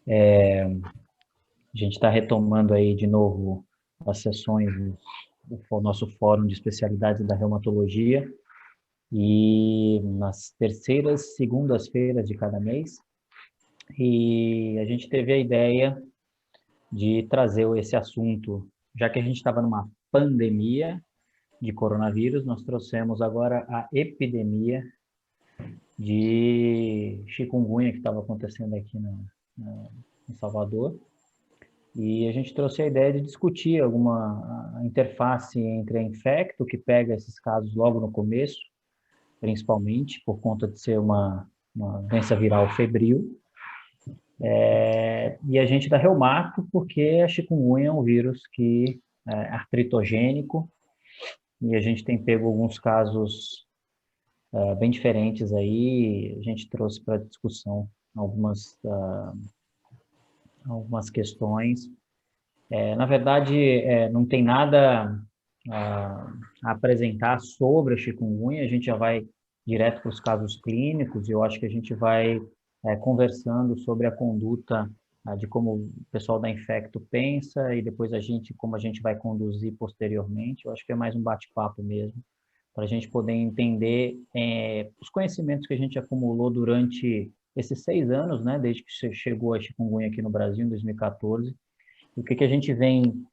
A gente está retomando aí de novo as sessões do nosso fórum de especialidades da reumatologia e nas terceiras segundas-feiras de cada mês. E a gente teve a ideia de trazer esse assunto, já que a gente estava numa pandemia de coronavírus, nós trouxemos agora a epidemia de chikungunya que estava acontecendo aqui em Salvador. E a gente trouxe a ideia de discutir a interface entre a infecto, que pega esses casos logo no começo, principalmente por conta de ser uma doença viral febril, e a gente da reumato, porque a chikungunya é um vírus que é artritogênico, e a gente tem pego alguns casos bem diferentes aí, a gente trouxe para discussão algumas questões. Na verdade, não tem nada a apresentar sobre a chikungunya, a gente já vai direto para os casos clínicos, e eu acho que a gente vai conversando sobre a conduta de como o pessoal da Infecto pensa, e depois como a gente vai conduzir posteriormente. Eu acho que é mais um bate-papo mesmo, para a gente poder entender os conhecimentos que a gente acumulou durante esses 6 anos, né, desde que chegou a chikungunya aqui no Brasil, em 2014, e o que a gente vem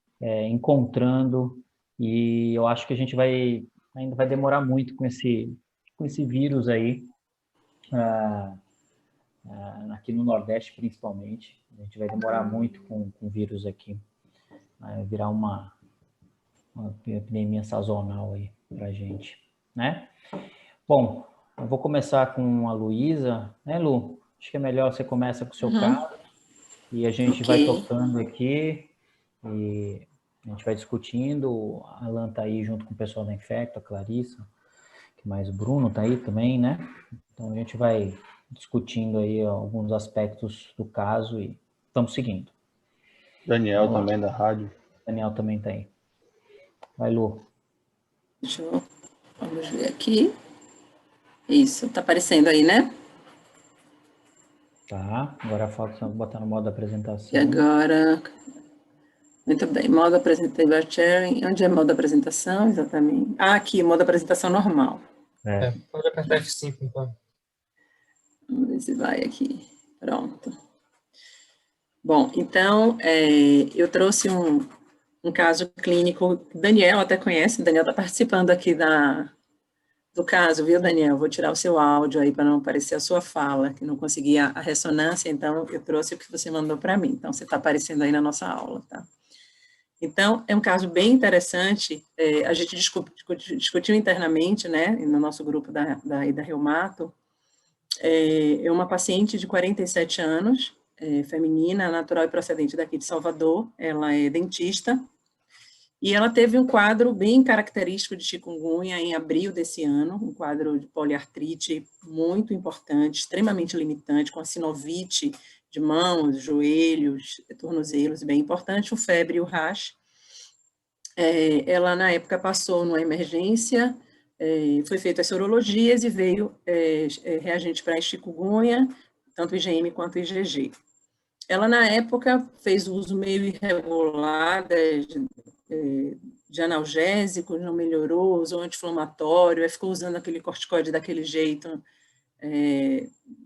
encontrando, e eu acho que a gente ainda vai demorar muito com esse vírus aí, aqui no Nordeste principalmente. A gente vai demorar muito com o vírus aqui, vai virar uma epidemia sazonal aí para a gente, né? Bom, eu vou começar com a Luísa, né, Lu? Acho que é melhor você começa com o seu caso, e a gente vai tocando aqui, e a gente vai discutindo. A Alan está aí junto com o pessoal da Infecto, a Clarissa, que mais o Bruno está aí também, né? Então a gente vai discutindo aí alguns aspectos do caso e estamos seguindo. Daniel também da rádio. Daniel também está aí. Vai, Lu. Vamos ver aqui. Isso, tá aparecendo aí, né? Tá, agora falta botar no modo apresentação. E agora... Muito bem, modo apresentação, sharing. Onde é modo apresentação, exatamente? Aqui, modo apresentação normal. Pode apertar F5, então. Vamos ver se vai aqui. Pronto. Bom, então, eu trouxe um caso clínico, Daniel até conhece, Daniel está participando aqui do caso, viu, Daniel? Vou tirar o seu áudio aí para não aparecer a sua fala, que não consegui a ressonância, então eu trouxe o que você mandou para mim. Então, você está aparecendo aí na nossa aula, tá? Então, é um caso bem interessante, a gente discutiu internamente, né, no nosso grupo da Reumato. É uma paciente de 47 anos, feminina, natural e procedente daqui de Salvador, ela é dentista, e ela teve um quadro bem característico de chikungunya em abril desse ano, um quadro de poliartrite muito importante, extremamente limitante, com a sinovite de mãos, joelhos, tornozelos, bem importante, o febre e o rash. Ela, na época, passou numa emergência, foi feita as sorologias e veio reagente para chikungunya, tanto IgM quanto IgG. Ela, na época, fez uso meio irregular de analgésicos, não melhorou, usou anti-inflamatório, ficou usando aquele corticoide daquele jeito,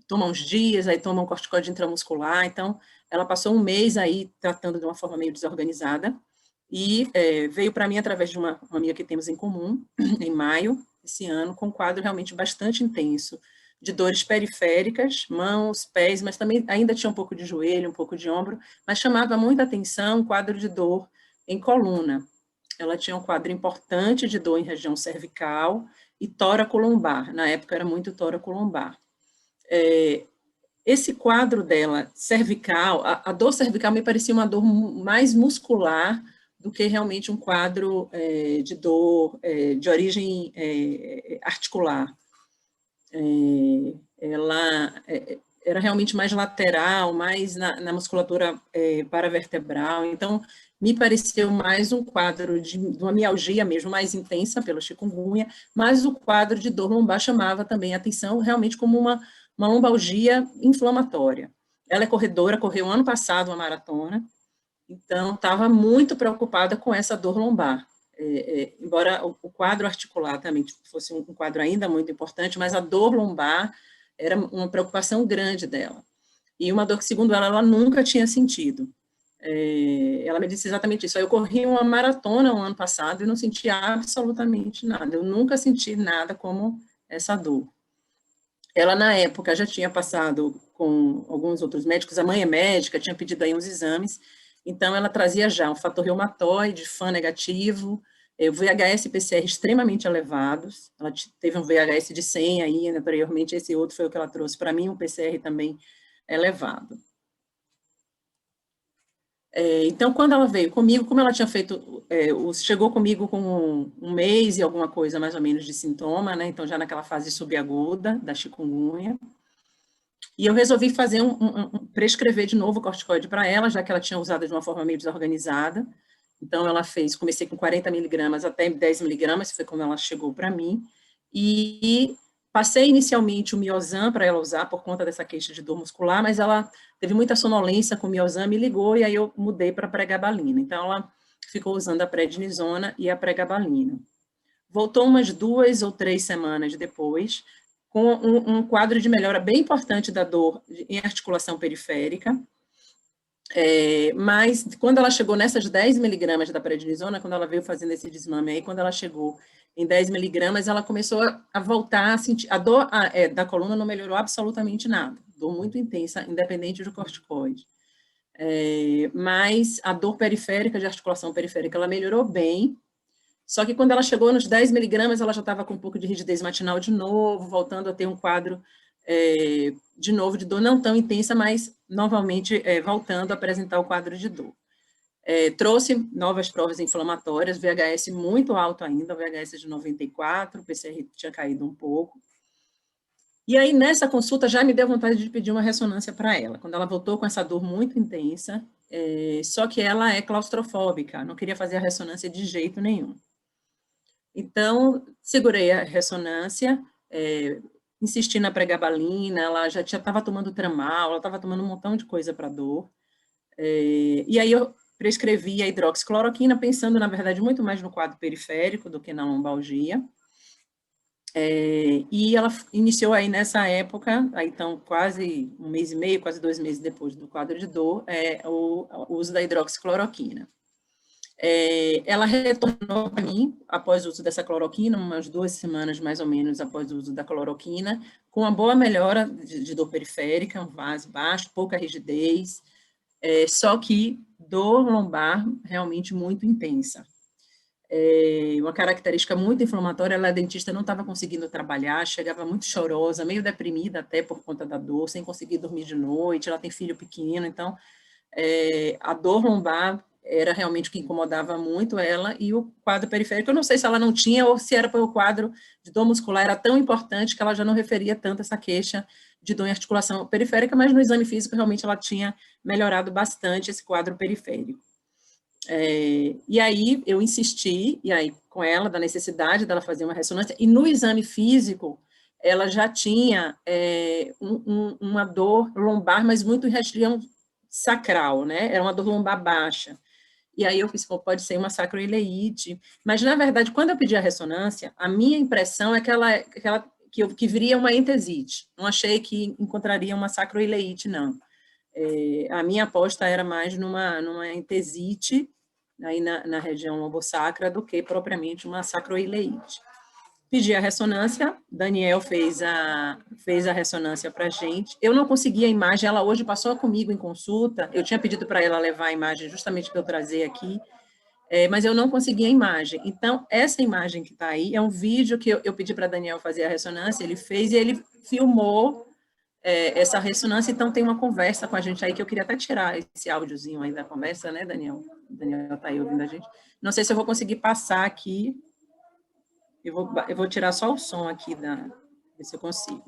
toma uns dias, aí toma um corticoide intramuscular. Então, ela passou um mês aí tratando de uma forma meio desorganizada, e veio para mim através de uma amiga que temos em comum, em maio desse ano, com um quadro realmente bastante intenso, de dores periféricas, mãos, pés, mas também ainda tinha um pouco de joelho, um pouco de ombro, mas chamava muita atenção um quadro de dor em coluna. Ela tinha um quadro importante de dor em região cervical e tóraco-lombar. Na época era muito tóraco-lombar. Esse quadro dela, cervical, a dor cervical me parecia uma dor mais muscular do que realmente um quadro de dor de origem articular. Ela era realmente mais lateral, mais na musculatura paravertebral, então me pareceu mais um quadro de uma mialgia mesmo, mais intensa pelo chikungunya, mas o quadro de dor lombar chamava também a atenção realmente como uma lombalgia inflamatória. Ela é corredora, correu ano passado uma maratona, então estava muito preocupada com essa dor lombar. Embora o quadro articular também fosse um quadro ainda muito importante, mas a dor lombar era uma preocupação grande dela. E uma dor que, segundo ela, ela nunca tinha sentido. Ela me disse exatamente isso. Eu corri uma maratona no ano passado e não senti absolutamente nada. Eu nunca senti nada como essa dor. Ela, na época, já tinha passado com alguns outros médicos, a mãe é médica, tinha pedido aí uns exames, então ela trazia já um fator reumatoide, FAN negativo, o VHS e PCR extremamente elevados, ela teve um VHS de 100 aí, anteriormente esse outro foi o que ela trouxe para mim, um PCR também elevado. Então, quando ela veio comigo, como ela tinha feito, chegou comigo com um mês e alguma coisa mais ou menos de sintoma, né, então já naquela fase subaguda da chikungunya, e eu resolvi fazer prescrever de novo o corticoide para ela, já que ela tinha usado de uma forma meio desorganizada. Então, ela fez, comecei com 40 miligramas até 10 miligramas, foi como ela chegou para mim, e passei inicialmente o Miozan para ela usar, por conta dessa queixa de dor muscular, mas ela teve muita sonolência com o Miozan, me ligou, e aí eu mudei para a pregabalina. Então, ela ficou usando a prednisona e a pregabalina. Voltou umas 2 ou 3 semanas depois, com um quadro de melhora bem importante da dor em articulação periférica, mas quando ela chegou nessas 10 miligramas da prednisona, quando ela veio fazendo esse desmame aí, quando ela chegou em 10 miligramas, ela começou a voltar a sentir, a dor da coluna não melhorou absolutamente nada, dor muito intensa, independente do corticoide. Mas a dor periférica, de articulação periférica, ela melhorou bem, só que quando ela chegou nos 10 miligramas, ela já estava com um pouco de rigidez matinal de novo, voltando a ter um quadro, de novo, de dor não tão intensa, mas, novamente, voltando a apresentar o quadro de dor. Trouxe novas provas inflamatórias, VHS muito alto ainda, VHS de 94, o PCR tinha caído um pouco. E aí, nessa consulta, já me deu vontade de pedir uma ressonância para ela, quando ela voltou com essa dor muito intensa, só que ela é claustrofóbica, não queria fazer a ressonância de jeito nenhum. Então, segurei a ressonância, insisti na pregabalina, ela já estava tomando tramal, ela estava tomando um montão de coisa para dor, e aí eu prescrevi a hidroxicloroquina, pensando, na verdade, muito mais no quadro periférico do que na lombalgia, e ela iniciou aí nessa época, aí então quase um mês e meio, quase 2 meses depois do quadro de dor, o uso da hidroxicloroquina. Ela retornou para mim, após o uso dessa cloroquina, umas 2 semanas mais ou menos após o uso da cloroquina, com uma boa melhora de dor periférica, um VAS baixo, pouca rigidez, só que dor lombar realmente muito intensa. Uma característica muito inflamatória, ela, a dentista, não estava conseguindo trabalhar, chegava muito chorosa, meio deprimida até por conta da dor, sem conseguir dormir de noite, ela tem filho pequeno, então a dor lombar era realmente o que incomodava muito ela, e o quadro periférico, eu não sei se ela não tinha, ou se era porque o quadro de dor muscular era tão importante que ela já não referia tanto essa queixa de dor em articulação periférica, mas no exame físico realmente ela tinha melhorado bastante esse quadro periférico. E aí eu insisti, e aí com ela, da necessidade dela fazer uma ressonância, e no exame físico, ela já tinha uma dor lombar, mas muito em região sacral, né? Era uma dor lombar baixa. E aí eu fiz, pode ser uma sacroileite. Mas, na verdade, quando eu pedi a ressonância, a minha impressão é que viria uma entesite. Não achei que encontraria uma sacroileite, não. A minha aposta era mais numa entesite, aí na região lombosacra, do que propriamente uma sacroileite. Pedi a ressonância, Daniel fez a ressonância para a gente. Eu não consegui a imagem, ela hoje passou comigo em consulta, eu tinha pedido para ela levar a imagem justamente para eu trazer aqui, mas eu não consegui a imagem. Então, essa imagem que está aí é um vídeo que eu pedi para Daniel fazer a ressonância, ele fez e ele filmou essa ressonância, então tem uma conversa com a gente aí, que eu queria até tirar esse áudiozinho aí da conversa, né, Daniel? O Daniel está aí ouvindo a gente. Não sei se eu vou conseguir passar aqui. Eu vou tirar só o som aqui, ver se eu consigo.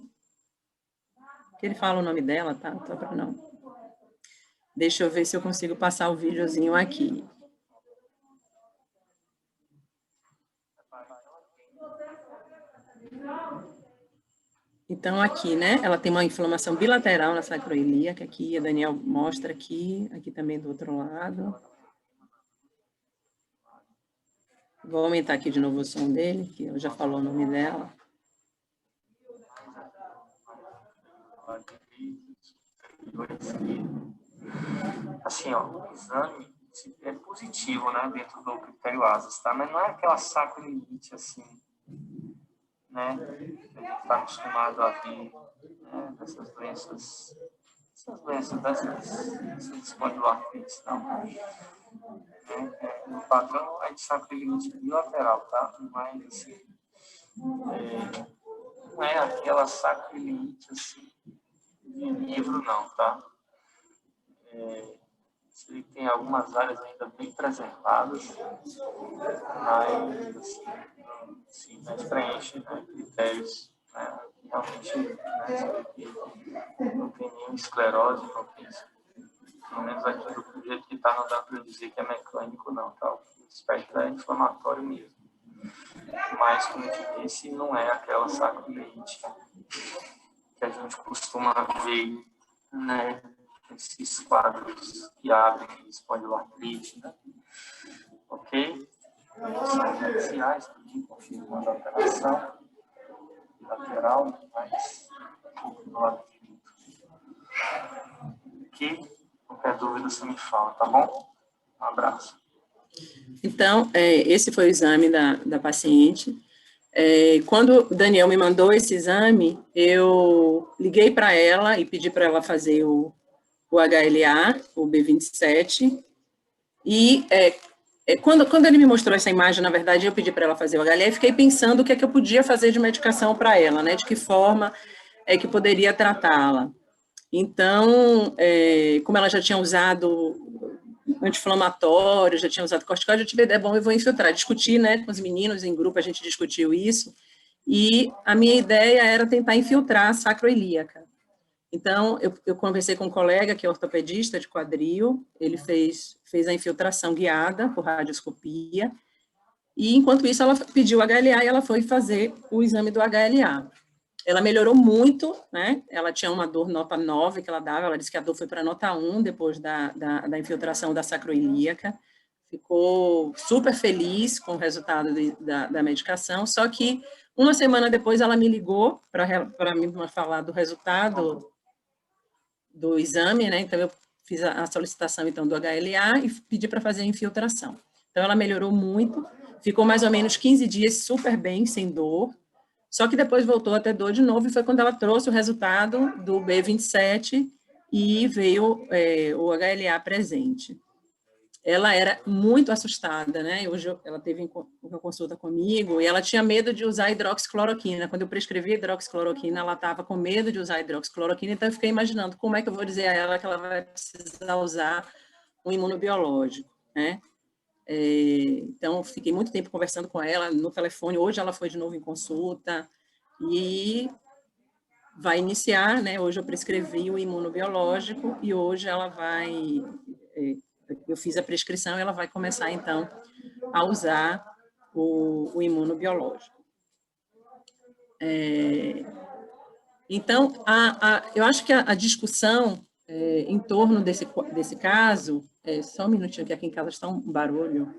Que ele fala o nome dela, tá? Não. Deixa eu ver se eu consigo passar o videozinho aqui. Então, aqui, né, ela tem uma inflamação bilateral na sacroiliaca, aqui, a Daniel mostra aqui também do outro lado. Vou aumentar aqui de novo o som dele, que eu já falou o nome dela. Assim, ó, o exame é positivo, né, dentro do critério ASAS, tá? Mas não é aquela sacroiliite, assim, né, que a gente está acostumado a ver, né, dessas doenças dessas espondiloartrites, não. No padrão é de sacroiliite bilateral, tá? Mas, assim, não é aquela sacroiliite, assim, de livro, não, tá? Ele tem algumas áreas ainda bem preservadas, mas assim, mas preenche, né, critérios, né, que realmente, né, não tem nenhuma esclerose, não tem, pelo menos aqui do jeito que está, não dá para dizer que é mecânico, não, tá? O espectro é inflamatório mesmo. Mas, como eu te disse, não é aquela sacroiliite que a gente costuma ver, né, esses quadros que abrem espondiloartrite, né? Ok? São iniciais também, confirmando a alteração lateral, mas no lado direito. Ok? Qualquer dúvida você me fala, tá bom? Um abraço. Então, esse foi o exame da paciente. Quando o Daniel me mandou esse exame, eu liguei para ela e pedi para ela fazer o HLA, o B27, e quando ele me mostrou essa imagem, na verdade, eu pedi para ela fazer o HLA e fiquei pensando o que é que eu podia fazer de medicação para ela, né, de que forma é que poderia tratá-la. Então, como ela já tinha usado anti-inflamatório, já tinha usado corticoide, eu tive ideia, bom, eu vou infiltrar, discutir, né, com os meninos, em grupo a gente discutiu isso, e a minha ideia era tentar infiltrar a sacroiliaca. Então, eu conversei com um colega que é ortopedista de quadril, ele fez a infiltração guiada por radioscopia, e enquanto isso ela pediu o HLA e ela foi fazer o exame do HLA. Ela melhorou muito, né? Ela tinha uma dor nota 9 que ela dava, ela disse que a dor foi para nota 1 depois da infiltração da sacroiliaca, ficou super feliz com o resultado da medicação, só que uma semana depois ela me ligou para me falar do resultado do exame, né? Então eu fiz a solicitação então do HLA e pedi para fazer a infiltração. Então ela melhorou muito, ficou mais ou menos 15 dias super bem, sem dor, só que depois voltou a ter dor de novo, e foi quando ela trouxe o resultado do B27 e veio o HLA presente. Ela era muito assustada, né? Hoje ela teve uma consulta comigo e ela tinha medo de usar hidroxicloroquina. Quando eu prescrevi hidroxicloroquina, ela estava com medo de usar hidroxicloroquina, então eu fiquei imaginando como é que eu vou dizer a ela que ela vai precisar usar um imunobiológico, né? Então, fiquei muito tempo conversando com ela no telefone, hoje ela foi de novo em consulta, e vai iniciar, né, hoje eu prescrevi o imunobiológico, e hoje ela vai, eu fiz a prescrição, ela vai começar, então, a usar o imunobiológico. Então, eu acho que a discussão em torno desse caso, só um minutinho, que aqui em casa está um barulho.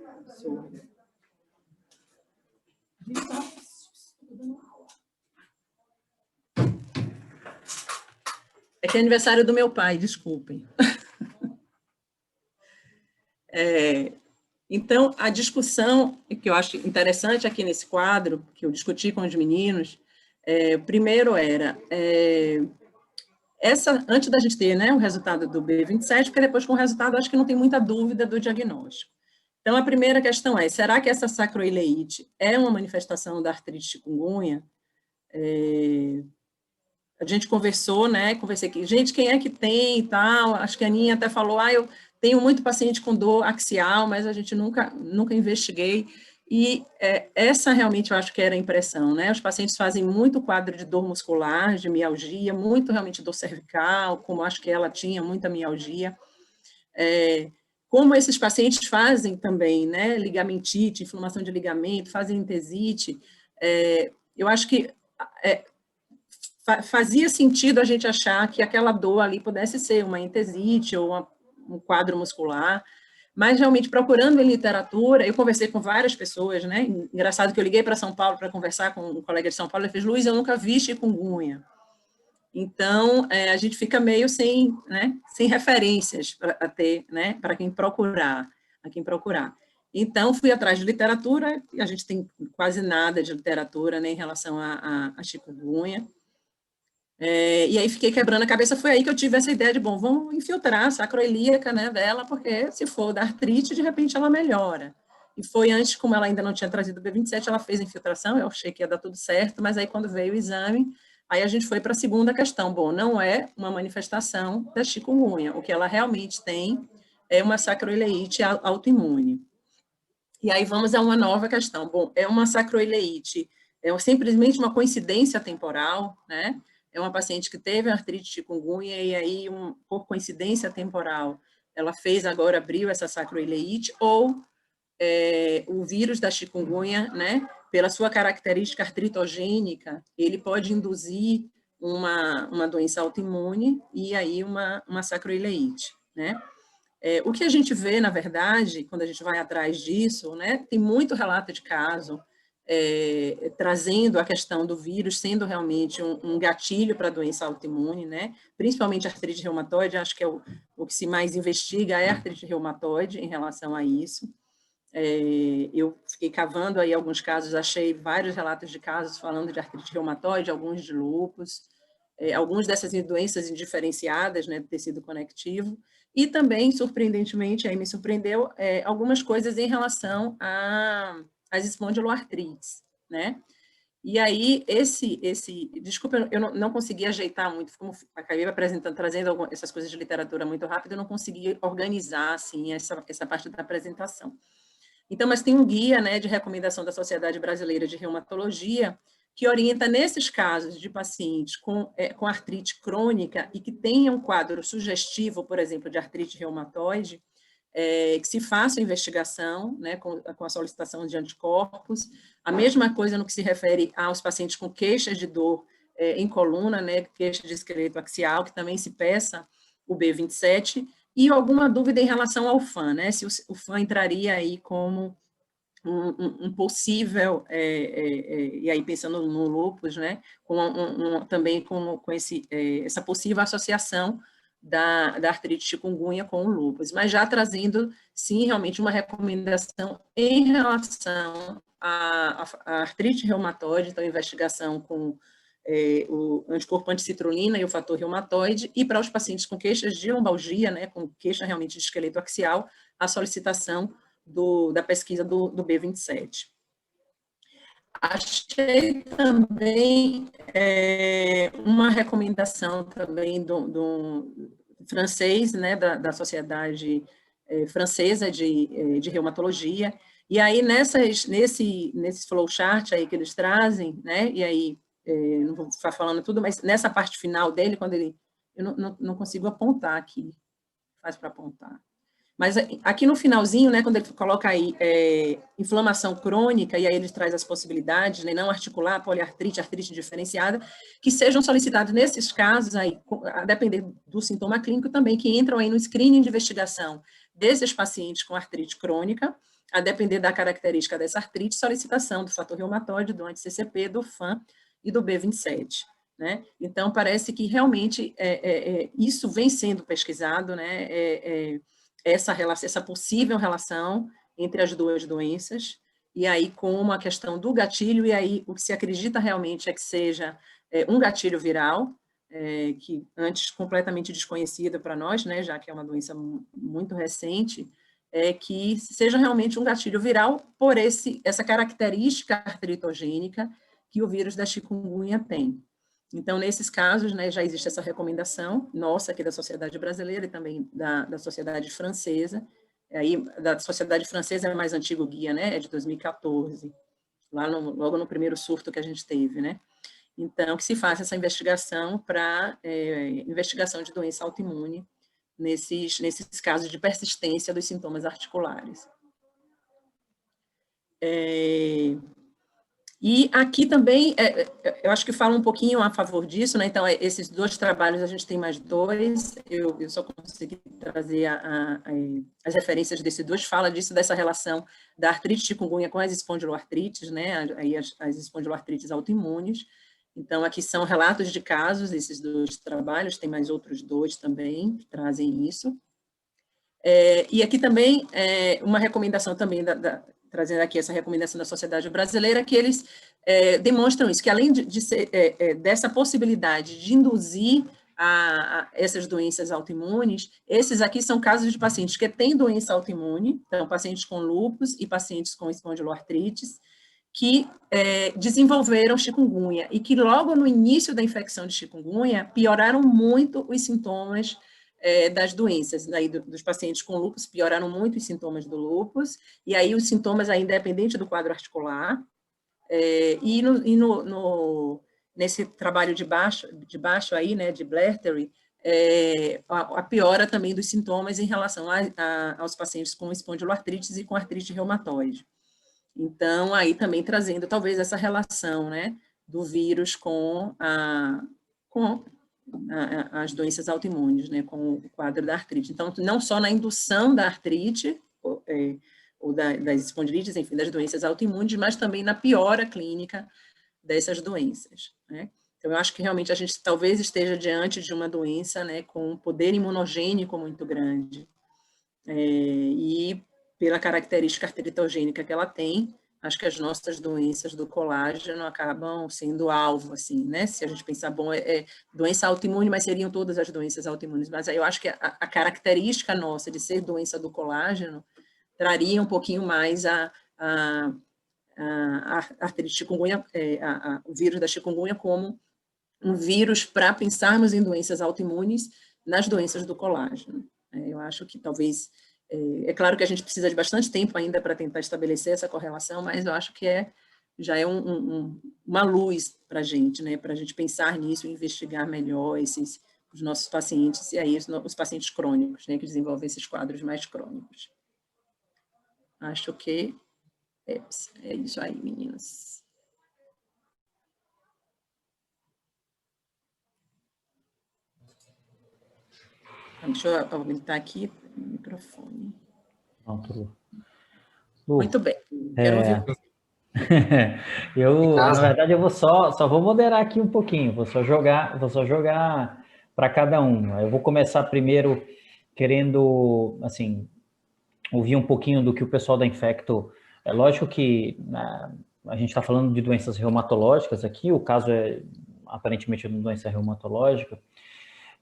É que é aniversário do meu pai, desculpem. Então, a discussão que eu acho interessante aqui nesse quadro, que eu discuti com os meninos, primeiro era... antes da gente ter, né, o resultado do B27, porque depois com o resultado acho que não tem muita dúvida do diagnóstico. Então, a primeira questão é, será que essa sacroileite é uma manifestação da artrite chikungunya? A gente conversou, né, conversei aqui, gente, quem é que tem e tal, acho que a Aninha até falou, eu tenho muito paciente com dor axial, mas a gente nunca investiguei, e essa realmente eu acho que era a impressão, né, os pacientes fazem muito quadro de dor muscular, de mialgia, muito realmente dor cervical, como acho que ela tinha muita mialgia, como esses pacientes fazem também, né, ligamentite, inflamação de ligamento, fazem entesite, eu acho que fazia sentido a gente achar que aquela dor ali pudesse ser uma entesite ou um quadro muscular, mas realmente procurando em literatura, eu conversei com várias pessoas, né? Engraçado que eu liguei para São Paulo para conversar com um colega de São Paulo, ele fez: Luiz, eu nunca vi chikungunya. Então, a gente fica meio sem, né, sem referências para ter, né, para quem procurar, Então, fui atrás de literatura, a gente tem quase nada de literatura, né, em relação a chikungunya. E aí fiquei quebrando a cabeça, foi aí que eu tive essa ideia de, bom, vamos infiltrar a sacroiliaca, né, dela, porque se for da artrite, de repente ela melhora. E foi antes, como ela ainda não tinha trazido o B27, ela fez a infiltração, eu achei que ia dar tudo certo, mas aí quando veio o exame, aí a gente foi para a segunda questão. Bom, não é uma manifestação da chikungunya, o que ela realmente tem é uma sacroileite autoimune. E aí vamos a uma nova questão. Bom, é uma sacroileite, é simplesmente uma coincidência temporal, né? É uma paciente que teve artrite chikungunya e aí, por coincidência temporal, ela abriu essa sacroileite, ou o vírus da chikungunya, né, pela sua característica artritogênica, ele pode induzir uma doença autoimune e aí uma sacroileite, né? O que a gente vê, na verdade, quando a gente vai atrás disso, né, tem muito relato de caso trazendo a questão do vírus sendo realmente um gatilho para a doença autoimune, né? Principalmente a artrite reumatoide, acho que é o que se mais investiga é a artrite reumatoide em relação a isso. Eu fiquei cavando aí alguns casos, achei vários relatos de casos falando de artrite reumatoide, alguns de lúpus, algumas dessas doenças indiferenciadas, né, do tecido conectivo, e também, surpreendentemente, aí me surpreendeu, algumas coisas em relação às espondiloartrites, né? E aí, desculpa, eu não consegui ajeitar muito, como acabei apresentando, trazendo essas coisas de literatura muito rápido, eu não consegui organizar, assim, essa parte da apresentação. Então, mas tem um guia, né, de recomendação da Sociedade Brasileira de Reumatologia, que orienta nesses casos de pacientes com artrite crônica e que tenham um quadro sugestivo, por exemplo, de artrite reumatoide, que se faça a investigação, né, com a solicitação de anticorpos. A mesma coisa no que se refere aos pacientes com queixas de dor em coluna, né, queixa de esqueleto axial, que também se peça o B27, e alguma dúvida em relação ao FAN, né, se o FAN entraria aí como um possível, e aí pensando no lúpus, né, também com essa possível associação da artrite chikungunya com o lúpus, mas já trazendo, sim, realmente uma recomendação em relação à artrite reumatoide, então investigação com o anticorpo anticitrulina e o fator reumatoide, e para os pacientes com queixas de lombalgia, né, com queixa realmente de esqueleto axial, a solicitação da pesquisa do B27. Achei também uma recomendação também do francês, né, da Sociedade Francesa de Reumatologia, e aí nesse flowchart aí que eles trazem, né, e aí não vou ficar falando tudo, mas nessa parte final dele, quando eu não consigo apontar aqui, faz para apontar. Mas aqui no finalzinho, né, quando ele coloca aí inflamação crônica, e aí ele traz as possibilidades, né, não articular, poliartrite, artrite diferenciada, que sejam solicitados nesses casos, aí, a depender do sintoma clínico também, que entram aí no screening de investigação desses pacientes com artrite crônica, a depender da característica dessa artrite, solicitação do fator reumatoide, do anti-CCP, do FAN e do B27. Né? Então, parece que realmente isso vem sendo pesquisado, né? Essa possível relação entre as duas doenças, e aí com a questão do gatilho, e aí o que se acredita realmente é que seja um gatilho viral, que antes completamente desconhecido para nós, né, já que é uma doença muito recente, que seja realmente um gatilho viral por essa característica artritogênica que o vírus da chikungunya tem. Então, nesses casos, né, já existe essa recomendação nossa aqui da Sociedade Brasileira e também da Sociedade Francesa. Aí, da Sociedade Francesa é mais antigo guia, né, é de 2014, logo no primeiro surto que a gente teve, né. Então, que se faça essa investigação para investigação de doença autoimune nesses casos de persistência dos sintomas articulares. E aqui também, eu acho que fala um pouquinho a favor disso, né? Então, esses 2 trabalhos, a gente tem mais 2, eu só consegui trazer as referências desses 2, fala disso, dessa relação da artrite chikungunya com as espondiloartrites, né? Aí as espondiloartrites autoimunes. Então, aqui são relatos de casos, esses 2 trabalhos, tem mais outros 2 também que trazem isso. E aqui também, uma recomendação também trazendo aqui essa recomendação da Sociedade Brasileira, que eles demonstram isso, que além de ser, dessa possibilidade de induzir essas doenças autoimunes, esses aqui são casos de pacientes que têm doença autoimune, então pacientes com lúpus e pacientes com espondiloartrites, que desenvolveram chikungunya, e que logo no início da infecção de chikungunya pioraram muito os sintomas das doenças, daí dos pacientes com lúpus, pioraram muito os sintomas do lúpus, e aí os sintomas aí independente do quadro articular, nesse trabalho de baixo aí, né, de Blattery, a piora também dos sintomas em relação aos pacientes com espondiloartrites e com artrite reumatoide. Então, aí também trazendo talvez essa relação, né, do vírus com as doenças autoimunes, né, com o quadro da artrite. Então, não só na indução da artrite, ou das espondilites, enfim, das doenças autoimunes, mas também na piora clínica dessas doenças, né. Então, eu acho que realmente a gente talvez esteja diante de uma doença, né, com um poder imunogênico muito grande. E pela característica artritogênica que ela tem, acho que as nossas doenças do colágeno acabam sendo alvo, assim, né? Se a gente pensar, bom, doença autoimune, mas seriam todas as doenças autoimunes. Mas aí eu acho que a característica nossa de ser doença do colágeno traria um pouquinho mais a artrite chikungunya, o vírus da chikungunya como um vírus para pensarmos em doenças autoimunes nas doenças do colágeno. Eu acho que talvez... É claro que a gente precisa de bastante tempo ainda para tentar estabelecer essa correlação, mas eu acho que já é uma luz para a gente, né? Para a gente pensar nisso e investigar melhor os nossos pacientes, e aí os pacientes crônicos, né? Que desenvolvem esses quadros mais crônicos. Acho que é isso aí, meninas. Deixa eu aumentar aqui o microfone. Muito bem. Quero ouvir. Na verdade, eu só vou moderar aqui um pouquinho, vou só jogar para cada um. Eu vou começar primeiro querendo, assim, ouvir um pouquinho do que o pessoal da Infecto... É lógico que a gente está falando de doenças reumatológicas aqui, o caso é aparentemente uma doença reumatológica,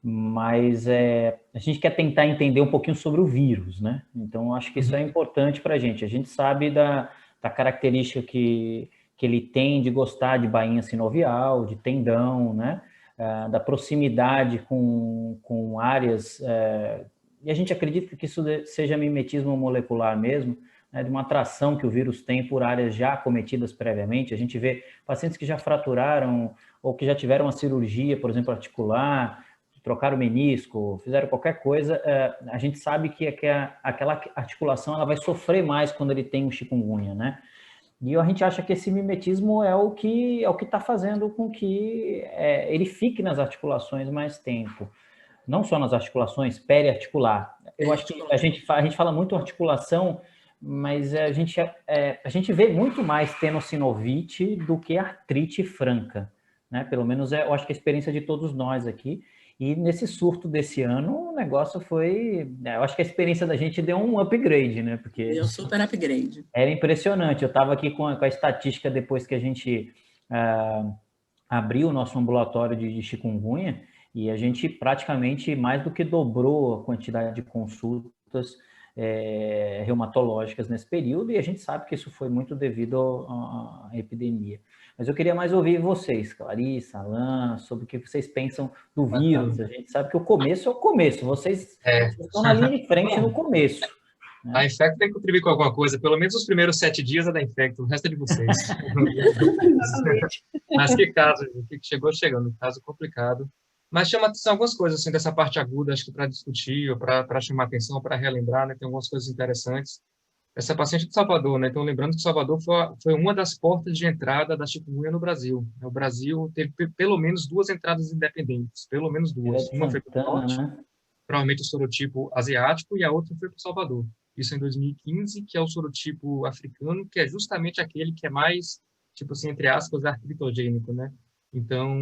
mas a gente quer tentar entender um pouquinho sobre o vírus, né? Então, acho que isso é importante para a gente. A gente sabe da característica que ele tem de gostar de bainha sinovial, de tendão, né? Da proximidade com áreas... e a gente acredita que isso seja mimetismo molecular mesmo, né? De uma atração que o vírus tem por áreas já acometidas previamente. A gente vê pacientes que já fraturaram ou que já tiveram uma cirurgia, por exemplo, articular, trocaram o menisco, fizeram qualquer coisa, a gente sabe que aquela articulação ela vai sofrer mais quando ele tem um chikungunya, né? E a gente acha que esse mimetismo é o que está fazendo com que ele fique nas articulações mais tempo. Não só nas articulações, periarticular. Eu acho que a gente fala muito articulação, mas a gente vê muito mais tenossinovite do que artrite franca, né? Pelo menos eu acho que a experiência de todos nós aqui. E nesse surto desse ano, o negócio foi... Eu acho que a experiência da gente deu um upgrade, né? Porque deu super upgrade. Era impressionante. Eu estava aqui com a estatística depois que a gente abriu o nosso ambulatório de chikungunya, e a gente praticamente mais do que dobrou a quantidade de consultas reumatológicas nesse período, e a gente sabe que isso foi muito devido à epidemia. Mas eu queria mais ouvir vocês, Clarissa, Alain, sobre o que vocês pensam do vírus. A gente sabe que o começo é o começo, vocês estão na linha de frente no começo. Né? A Infecto tem que contribuir com alguma coisa, pelo menos os primeiros 7 dias é da Infecto, o resto é de vocês. Mas que caso, o que chegou chegando, caso complicado. Mas chama atenção algumas coisas assim, dessa parte aguda, acho que para discutir, ou para chamar atenção, para relembrar, né? Tem algumas coisas interessantes. essa paciente de Salvador, né? Então, lembrando que Salvador foi uma das portas de entrada da chikungunya no Brasil. O Brasil teve pelo menos 2 entradas independentes, pelo menos Feira 2. de Uma foi para o Santana, norte, né? provavelmente o sorotipo asiático, e a outra foi para Salvador. Isso em 2015, que é o sorotipo africano, que é justamente aquele que é mais, tipo assim, entre aspas, artritogênico, né? Então,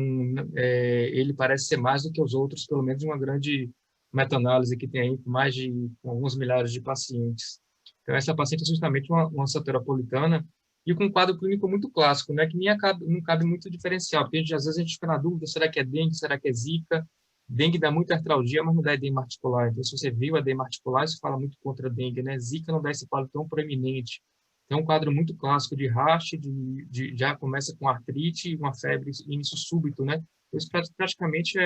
ele parece ser mais do que os outros, pelo menos uma grande meta-análise que tem aí com mais de com alguns milhares de pacientes. Então, essa paciente é justamente uma soteropolitana e com um quadro clínico muito clássico, né? Que nem não cabe muito diferencial, porque às vezes a gente fica na dúvida, será que é dengue, será que é zika? Dengue dá muita artralgia, mas não dá edema articular. Então, se você viu edema articular, isso fala muito contra a dengue, né? Zika não dá esse quadro tão proeminente. É um quadro muito clássico de raste, já começa com artrite e uma febre, início súbito, né? Isso praticamente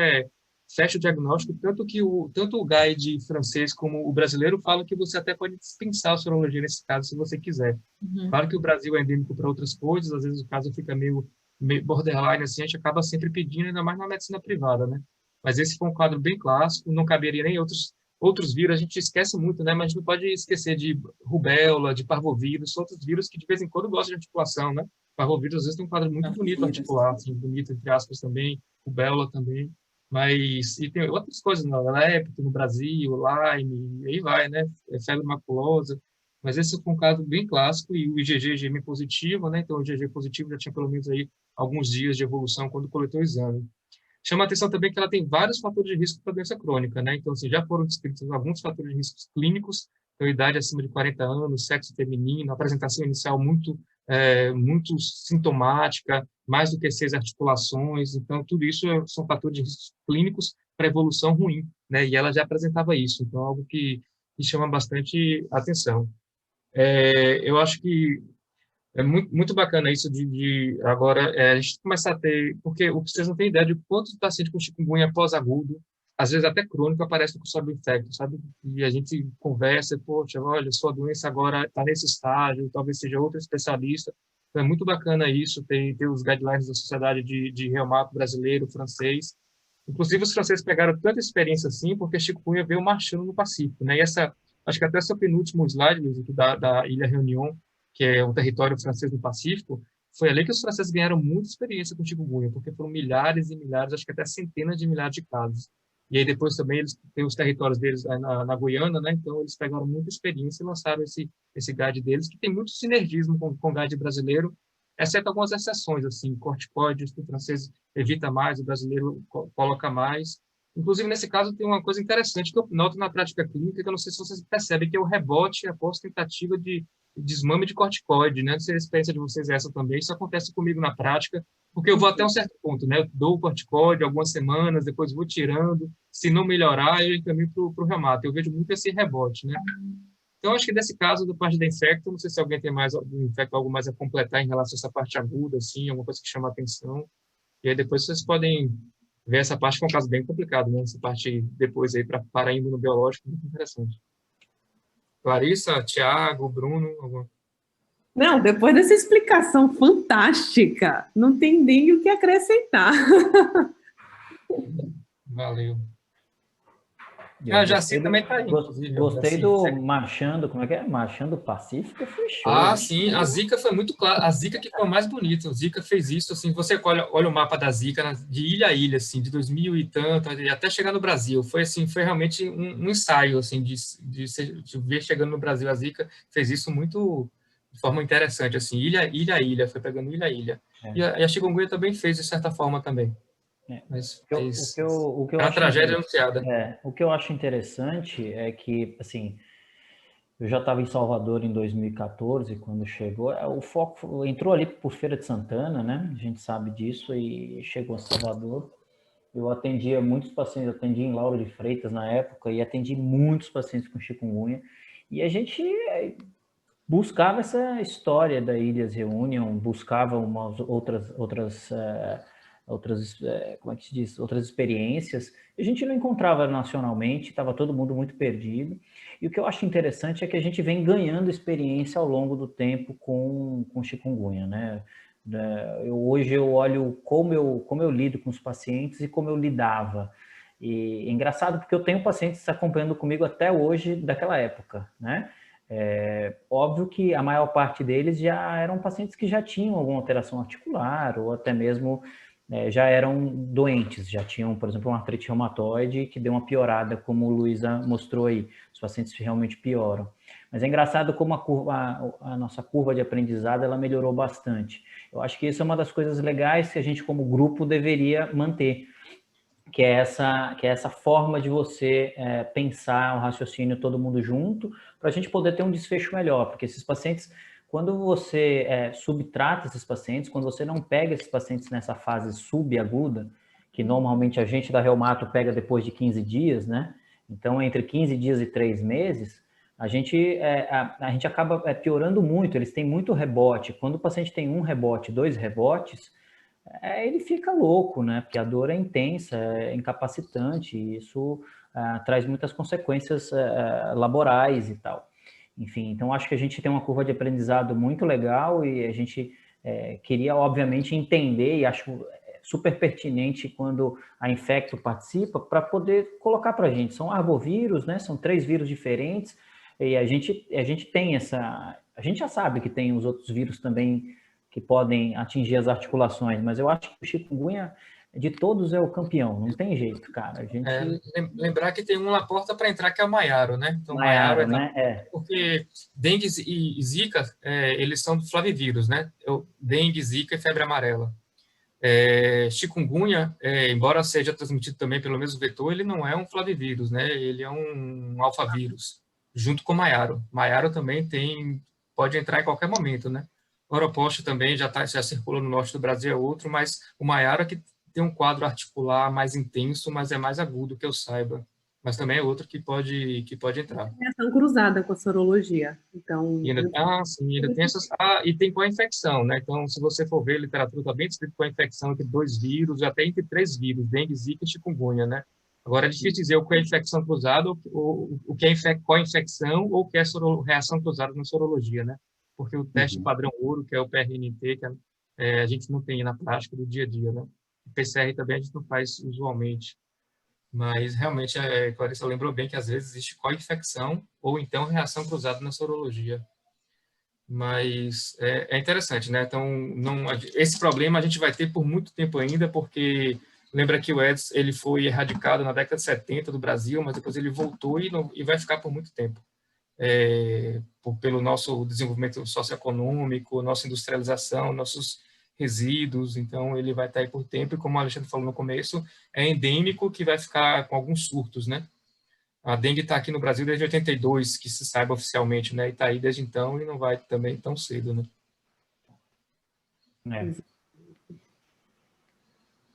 fecha o diagnóstico, tanto o guide francês como o brasileiro falam que você até pode dispensar a sorologia nesse caso, se você quiser. Claro que o Brasil é endêmico para outras coisas, às vezes o caso fica meio borderline, assim, a gente acaba sempre pedindo, ainda mais na medicina privada, né? Mas esse foi um quadro bem clássico, não caberia nem outros vírus, a gente esquece muito, né? Mas a gente não pode esquecer de rubéola, de parvovírus, são outros vírus que de vez em quando gostam de articulação, né? Parvovírus às vezes tem um quadro muito bonito articular, assim, bonito entre aspas também, rubéola também, mas e tem outras coisas, né? Lepto no Brasil, Lyme, e aí vai, né? Febre maculosa, mas esse foi um caso bem clássico e o IgG IgM positivo, né? Então o IgG positivo já tinha pelo menos aí alguns dias de evolução quando coletou o exame. Chama a atenção também que ela tem vários fatores de risco para doença crônica, né? Então, assim, já foram descritos alguns fatores de risco clínicos, então, idade acima de 40 anos, sexo feminino, apresentação inicial muito sintomática, mais do que 6 articulações, então, tudo isso são fatores de risco clínicos para evolução ruim, né? E ela já apresentava isso, então, algo que chama bastante atenção. Eu acho que é muito bacana isso agora a gente começar a ter, porque vocês não têm ideia de quantos pacientes com chikungunya pós-agudo, às vezes até crônico, aparece com subinfecto, sabe? E a gente conversa, poxa, olha, sua doença agora está nesse estágio, talvez seja outro especialista. Então, é muito bacana isso, ter os guidelines da Sociedade de Reumato brasileiro, francês. Inclusive, os franceses pegaram tanta experiência assim, porque chikungunya veio marchando no Pacífico, né? E acho que até esse penúltimo slide, Luiz, aqui da Ilha Réunion, que é um território francês no Pacífico, foi ali que os franceses ganharam muita experiência com chikungunya, porque foram milhares e milhares, acho que até centenas de milhares de casos. E aí depois também eles têm os territórios deles na Guiana, né? Então eles pegaram muita experiência e lançaram esse guide deles, que tem muito sinergismo com o guide brasileiro, exceto algumas exceções, assim, corticoides, que o francês evita mais, o brasileiro coloca mais. Inclusive, nesse caso, tem uma coisa interessante que eu noto na prática clínica, que eu não sei se vocês percebem, que é o rebote após tentativa de desmame de corticoide, né? Não sei se a experiência de vocês é essa também. Isso acontece comigo na prática, porque eu vou até um certo ponto, né? Eu dou o corticoide algumas semanas, depois vou tirando. Se não melhorar, eu encaminho para o reumato. Eu vejo muito esse rebote, né? Então, acho que nesse caso, da parte da infecto, não sei se alguém tem mais algo mais a completar em relação a essa parte aguda, assim, alguma coisa que chama a atenção. E aí depois vocês podem ver essa parte, que é um caso bem complicado, né? Essa parte depois aí para imunobiológico, muito interessante. Clarissa, Thiago, Bruno, alguma... Não, depois dessa explicação fantástica, não tem nem o que acrescentar. Valeu. A Jaci também está aí, inclusive. Gostei do Marchando, como é que é? Marchando Pacífico, fechou. Ah, sim, a Zika foi muito clara, a Zika que foi mais bonita, o Zika fez isso, assim, você olha o mapa da Zika de ilha a ilha, assim, de 2000 e tanto, até chegar no Brasil, foi assim, foi realmente um ensaio, assim, de ver chegando no Brasil, a Zika fez isso muito, de forma interessante, assim, ilha a ilha, foi pegando ilha a ilha. É. E a chikungunya também fez, de certa forma, também. Mas o que eu é uma acho tragédia anunciada. O que eu acho interessante é que, assim, eu já estava em Salvador em 2014, quando chegou, o foco entrou ali por Feira de Santana, né? A gente sabe disso, e chegou a Salvador. Eu atendia muitos pacientes, atendi em Lauro de Freitas na época, e atendi muitos pacientes com chikungunya, e a gente buscava essa história da Ilhas Reunion, buscava umas outras como é que se diz, outras experiências, a gente não encontrava nacionalmente, estava todo mundo muito perdido, e o que eu acho interessante é que a gente vem ganhando experiência ao longo do tempo com chikungunya, né? Hoje eu olho como eu lido com os pacientes e como eu lidava, e é engraçado porque eu tenho pacientes acompanhando comigo até hoje daquela época, né? Óbvio que a maior parte deles já eram pacientes que já tinham alguma alteração articular ou até mesmo já eram doentes, já tinham, por exemplo, uma artrite reumatoide que deu uma piorada, como o Luísa mostrou aí, os pacientes realmente pioram. Mas é engraçado como a nossa curva de aprendizado ela melhorou bastante. Eu acho que isso é uma das coisas legais que a gente, como grupo, deveria manter, que é essa forma de você pensar o raciocínio todo mundo junto, para a gente poder ter um desfecho melhor, porque esses pacientes, quando você subtrata esses pacientes, quando você não pega esses pacientes nessa fase subaguda, que normalmente a gente da reumato pega depois de 15 dias, né? Então, entre 15 dias e 3 meses, a gente acaba piorando muito, eles têm muito rebote. Quando o paciente tem um rebote, 2 rebotes, ele fica louco, né? Porque a dor é intensa, é incapacitante, e isso traz muitas consequências laborais e tal. Enfim, então acho que a gente tem uma curva de aprendizado muito legal e a gente queria, obviamente, entender, e acho super pertinente quando a Infecto participa, para poder colocar para a gente. São arbovírus, né? São 3 vírus diferentes, e a gente tem essa... A gente já sabe que tem os outros vírus também que podem atingir as articulações, mas eu acho que o chikungunya, de todos, é o campeão, não tem jeito, cara. A gente... lembrar que tem um na porta para entrar, que é o Maiaro, né? Então, Maiaro, né? Porque dengue e zika, eles são do flavivírus, né? Dengue, zika e febre amarela. Chikungunya, embora seja transmitido também pelo mesmo vetor, ele não é um flavivírus, né? Ele é um alfavírus, junto com o Maiaro. Maiaro também pode entrar em qualquer momento, né? O Oropost também já circula no norte do Brasil, é outro, mas o Maiaro é que tem um quadro articular mais intenso, mas é mais agudo, que eu saiba. Mas também é outro que pode entrar. Reação cruzada com a sorologia. Então, ainda tem essas... e tem co-infecção, né? Então, se você for ver, a literatura está bem descrita co-infecção entre 2 vírus, até entre 3 vírus, dengue, zika e chikungunya, né? Agora, é difícil dizer o que é infecção cruzada, o que é co-infecção ou o que é reação cruzada na sorologia, né? Porque o teste padrão ouro, que é o PRNT, que a gente não tem na prática do dia a dia, né? O PCR também a gente não faz usualmente. Mas, realmente, a Clarissa lembrou bem que, às vezes, existe co-infecção ou, então, reação cruzada na sorologia. Mas é interessante, né? Então, esse problema a gente vai ter por muito tempo ainda, porque... Lembra que o AIDS ele foi erradicado na década de 70 do Brasil, mas depois ele voltou e vai ficar por muito tempo. Pelo nosso desenvolvimento socioeconômico, nossa industrialização, nossos resíduos, então ele vai estar aí por tempo, e como o Alexandre falou no começo, é endêmico, que vai ficar com alguns surtos, né? A dengue está aqui no Brasil desde 82, que se saiba oficialmente, né? E está aí desde então e não vai também tão cedo, né?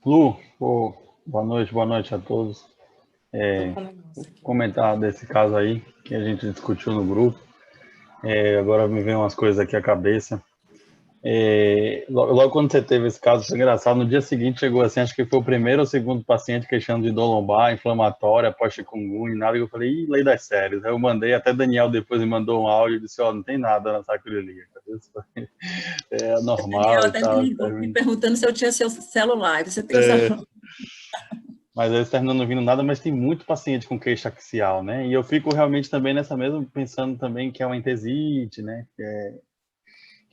Lu, boa noite a todos. Comentar desse caso aí, que a gente discutiu no grupo. Agora me vem umas coisas aqui à cabeça. Logo quando você teve esse caso, foi engraçado, no dia seguinte chegou assim, acho que foi o primeiro ou segundo paciente queixando de dor lombar, inflamatória, pós-chikungunya, nada, e eu falei, lei das séries. Aí eu mandei, até Daniel depois me mandou um áudio e disse, não tem nada na sacroiliaca. É normal. Daniel até me ligou me perguntando se eu tinha seu celular. Você tem celular? Mas eles terminam não vindo nada, mas tem muito paciente com queixa axial, né? E eu fico realmente também nessa mesma, pensando também que é uma entesite, né? Que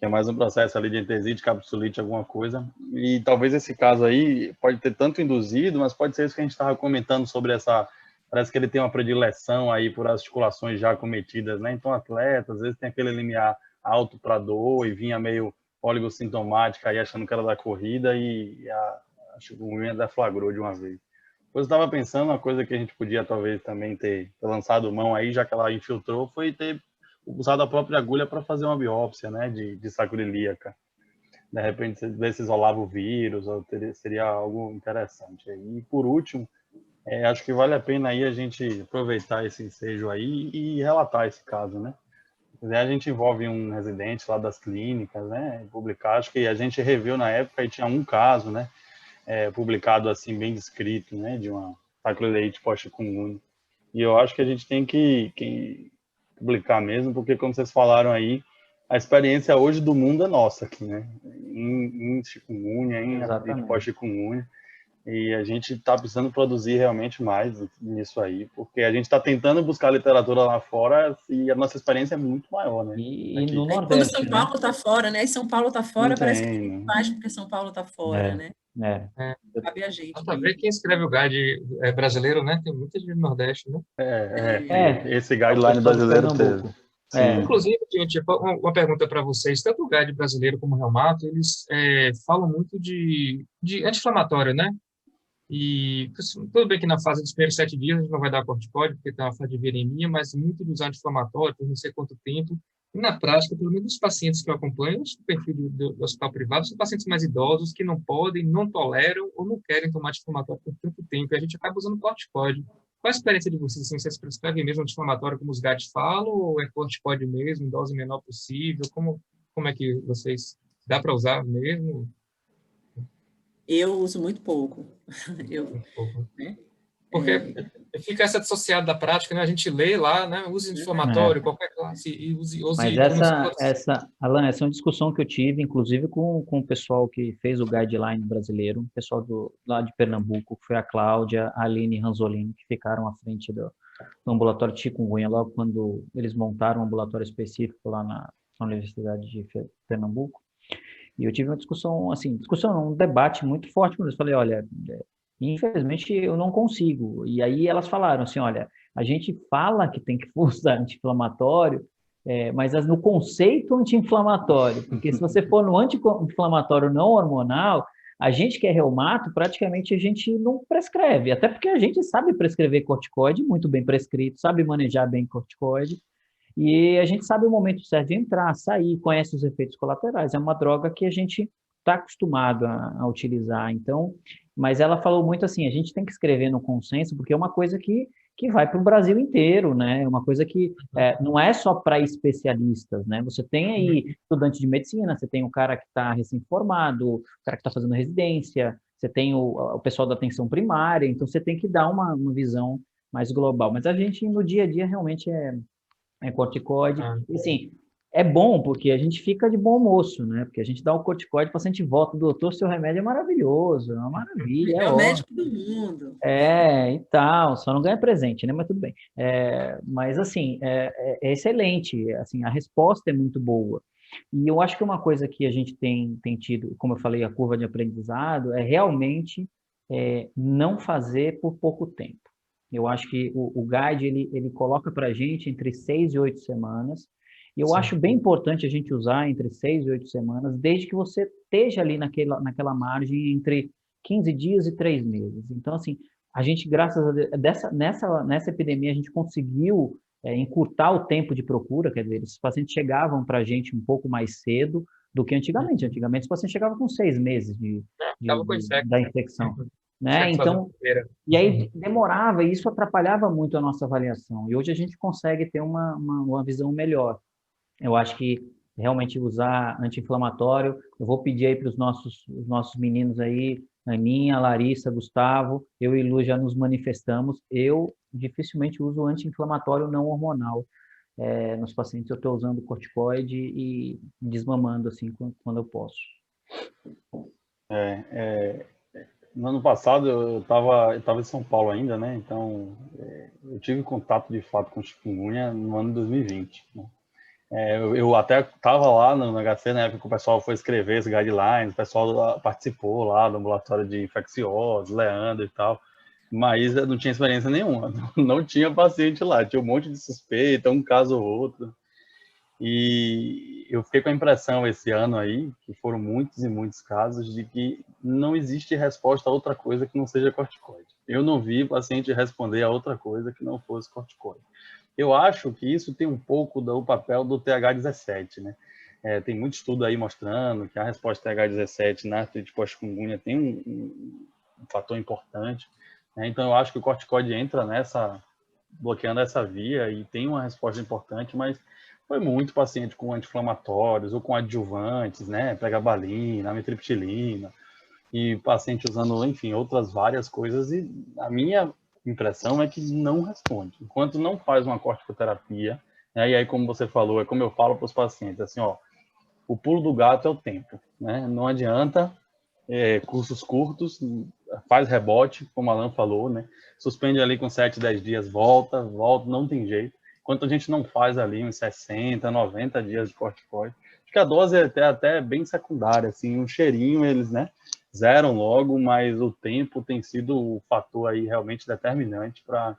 é mais um processo ali de entesite, capsulite, alguma coisa. E talvez esse caso aí pode ter tanto induzido, mas pode ser isso que a gente estava comentando sobre essa... Parece que ele tem uma predileção aí por articulações já cometidas, né? Então, atleta, às vezes tem aquele limiar alto para dor e vinha meio oligossintomática aí achando que era da corrida e a chikungunya deflagrou de uma vez. Depois eu estava pensando, uma coisa que a gente podia talvez também ter lançado mão aí, já que ela infiltrou, foi ter usado a própria agulha para fazer uma biópsia, né, de sacroiliaca. De repente, ver se isolava o vírus, ou seria algo interessante. E por último, acho que vale a pena aí a gente aproveitar esse ensejo aí e relatar esse caso, né? A gente envolve um residente lá das clínicas, né, publicar, acho que a gente reviu na época e tinha um caso, né, publicado assim, bem descrito, né, de uma sacroileite pós-chikungunya. E eu acho que a gente tem que publicar mesmo, porque como vocês falaram aí, a experiência hoje do mundo é nossa aqui, né, em chikungunya, em pós-chikungunya. E a gente está precisando produzir realmente mais nisso aí, porque a gente está tentando buscar literatura lá fora e a nossa experiência é muito maior, né? E Aqui. no Aí, quando Nordeste, São né? Paulo está fora, né? E São Paulo está Não fora, parece que tem, não né? faz porque São Paulo está fora, né? É. É, Cabe a gente basta ver mesmo. quem escreve o guide brasileiro, né? Tem muita gente do Nordeste, né? Esse É o guideline pessoal de brasileiro teve. Pernambuco. É, Sim. Inclusive, gente, uma pergunta para vocês. Tanto o guide brasileiro como o Reumato, eles falam muito de anti-inflamatório, né? E tudo bem que na fase dos primeiros 7 dias a gente não vai dar corticóide, porque tem uma fase de viremia, mas muito dos anti-inflamatórios, por não sei quanto tempo. E na prática, pelo menos os pacientes que eu acompanho, o perfil do hospital privado, são pacientes mais idosos que não podem, não toleram ou não querem tomar anti-inflamatório por tanto tempo. E a gente acaba usando corticóide. Qual a experiência de vocês? Assim, vocês prescrevem mesmo anti-inflamatório como os GADs falam, ou é corticóide mesmo, em dose menor possível? Como é que vocês... Dá para usar mesmo? Eu uso muito pouco. Eu, Um pouco. né? Porque fica essa dissociada da prática, né? A gente lê lá, né? Use é. anti-inflamatório, qualquer classe, e use Mas Alan, essa é uma discussão que eu tive, inclusive com o pessoal que fez o guideline brasileiro, o pessoal lá de Pernambuco, que foi a Cláudia, a Aline Ranzolini, que ficaram à frente do ambulatório de chikungunya, logo quando eles montaram um ambulatório específico lá na Universidade de Pernambuco. E eu tive uma discussão, assim, um debate muito forte com eles. Falei, olha, infelizmente eu não consigo. E aí elas falaram assim, olha, a gente fala que tem que usar anti-inflamatório, mas no conceito anti-inflamatório, porque se você for no anti-inflamatório não hormonal, a gente que é reumato, praticamente a gente não prescreve, até porque a gente sabe prescrever corticoide, muito bem prescrito, sabe manejar bem corticoide, e a gente sabe o momento certo de entrar, sair, conhece os efeitos colaterais. É uma droga que a gente está acostumado a utilizar. Então, mas ela falou muito assim, a gente tem que escrever no consenso, porque é uma coisa que vai para o Brasil inteiro, né? É uma coisa que não é só para especialistas, né? Você tem aí estudante de medicina, você tem o cara que está recém-formado, o cara que está fazendo residência, você tem o pessoal da atenção primária, então você tem que dar uma visão mais global. Mas a gente, no dia a dia, realmente é corticoide. Ah, E assim, é bom porque a gente fica de bom moço, né? Porque a gente dá o corticoide, o paciente volta, doutor, seu remédio é maravilhoso, é uma maravilha, é Melhor ótimo. médico do mundo. E tal, só não ganha presente, né? Mas tudo bem. Mas assim, é excelente, assim, a resposta é muito boa. E eu acho que uma coisa que a gente tem tido, como eu falei, a curva de aprendizado, é realmente não fazer por pouco tempo. Eu acho que o guide, ele coloca para a gente entre 6 e 8 semanas, e eu sim. acho bem importante a gente usar entre 6 e 8 semanas, desde que você esteja ali naquela margem entre 15 dias e 3 meses. Então, assim, a gente, graças a Deus, nessa epidemia, a gente conseguiu encurtar o tempo de procura, quer dizer, esses pacientes chegavam para a gente um pouco mais cedo do que antigamente. Antigamente, os pacientes chegavam com 6 meses Tava com infecto. da infecção. Né? Infecto fazendo Então, primeira. e aí demorava, e isso atrapalhava muito a nossa avaliação. E hoje a gente consegue ter uma visão melhor. Eu acho que realmente usar anti-inflamatório, eu vou pedir aí para os nossos meninos aí, a minha, a Larissa, Gustavo, eu e Lu já nos manifestamos. Eu dificilmente uso anti-inflamatório não hormonal. Nos pacientes eu estou usando corticoide e desmamando assim quando eu posso. No ano passado eu estava em São Paulo ainda, né? Então eu tive contato de fato com chikungunya no ano de 2020. Né? Eu até estava lá no HC na época que o pessoal foi escrever esse guidelines, o pessoal participou lá do ambulatório de infeccioses, Leandro e tal, mas eu não tinha experiência nenhuma, não tinha paciente lá, tinha um monte de suspeita, um caso ou outro. E eu fiquei com a impressão esse ano aí, que foram muitos e muitos casos, de que não existe resposta a outra coisa que não seja corticoide. Eu não vi paciente responder a outra coisa que não fosse corticoide. Eu acho que isso tem um pouco do papel do TH17, né? Tem muito estudo aí mostrando que a resposta TH17 na artrite pós-chikungunya tem um fator importante. Né? Então, eu acho que o corticoide entra bloqueando essa via e tem uma resposta importante, mas foi muito paciente com anti-inflamatórios ou com adjuvantes, né? Pregabalina, amitriptilina, e paciente usando, enfim, outras várias coisas, e a minha impressão é que não responde. Enquanto não faz uma corticoterapia, né? E aí, como você falou, é como eu falo para os pacientes, assim, ó, o pulo do gato é o tempo, né? Não adianta cursos curtos, faz rebote, como o Alan falou, né? Suspende ali com 7, 10 dias, volta, não tem jeito. Enquanto a gente não faz ali uns 60, 90 dias de corticoide, acho que a dose é até bem secundária, assim, um cheirinho eles, né, zeram logo, mas o tempo tem sido o fator aí realmente determinante para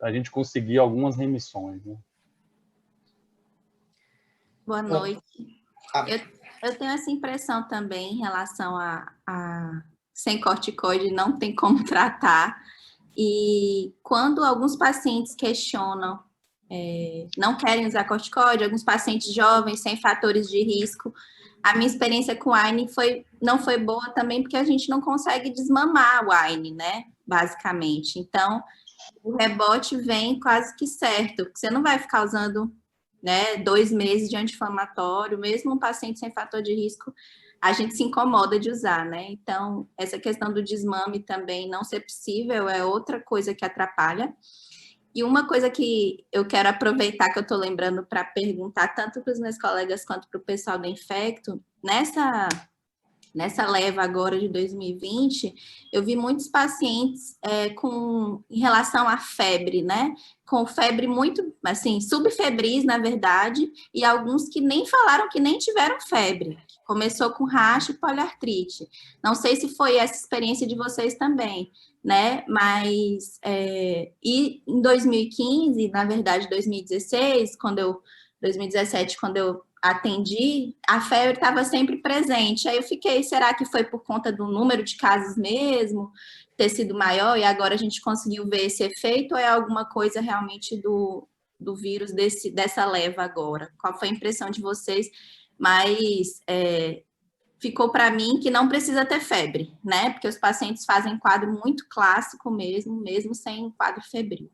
a gente conseguir algumas remissões, né? Boa noite. Eu tenho essa impressão também em relação a sem corticoide não tem como tratar. E quando alguns pacientes questionam, não querem usar corticoide, alguns pacientes jovens sem fatores de risco, a minha experiência com o AINE não foi boa também, porque a gente não consegue desmamar o AINE, né? Basicamente. Então, o rebote vem quase que certo, porque você não vai ficar usando, né, 2 meses de anti-inflamatório, mesmo um paciente sem fator de risco, a gente se incomoda de usar, né? Então, essa questão do desmame também não ser possível é outra coisa que atrapalha. E uma coisa que eu quero aproveitar que eu estou lembrando para perguntar tanto para os meus colegas quanto para o pessoal do Infecto, nessa leva agora de 2020, eu vi muitos pacientes em relação à febre, né? Com febre muito, assim, subfebris, na verdade, e alguns que nem falaram que nem tiveram febre. Começou com racha e poliartrite. Não sei se foi essa experiência de vocês também, né? Mas, e em 2015, na verdade, 2016, 2017, quando eu atendi, a febre estava sempre presente. Aí eu fiquei, será que foi por conta do número de casos mesmo, ter sido maior, e agora a gente conseguiu ver esse efeito, ou é alguma coisa realmente do vírus dessa leva agora? Qual foi a impressão de vocês? Mas ficou para mim que não precisa ter febre, né? Porque os pacientes fazem quadro muito clássico mesmo sem quadro febril.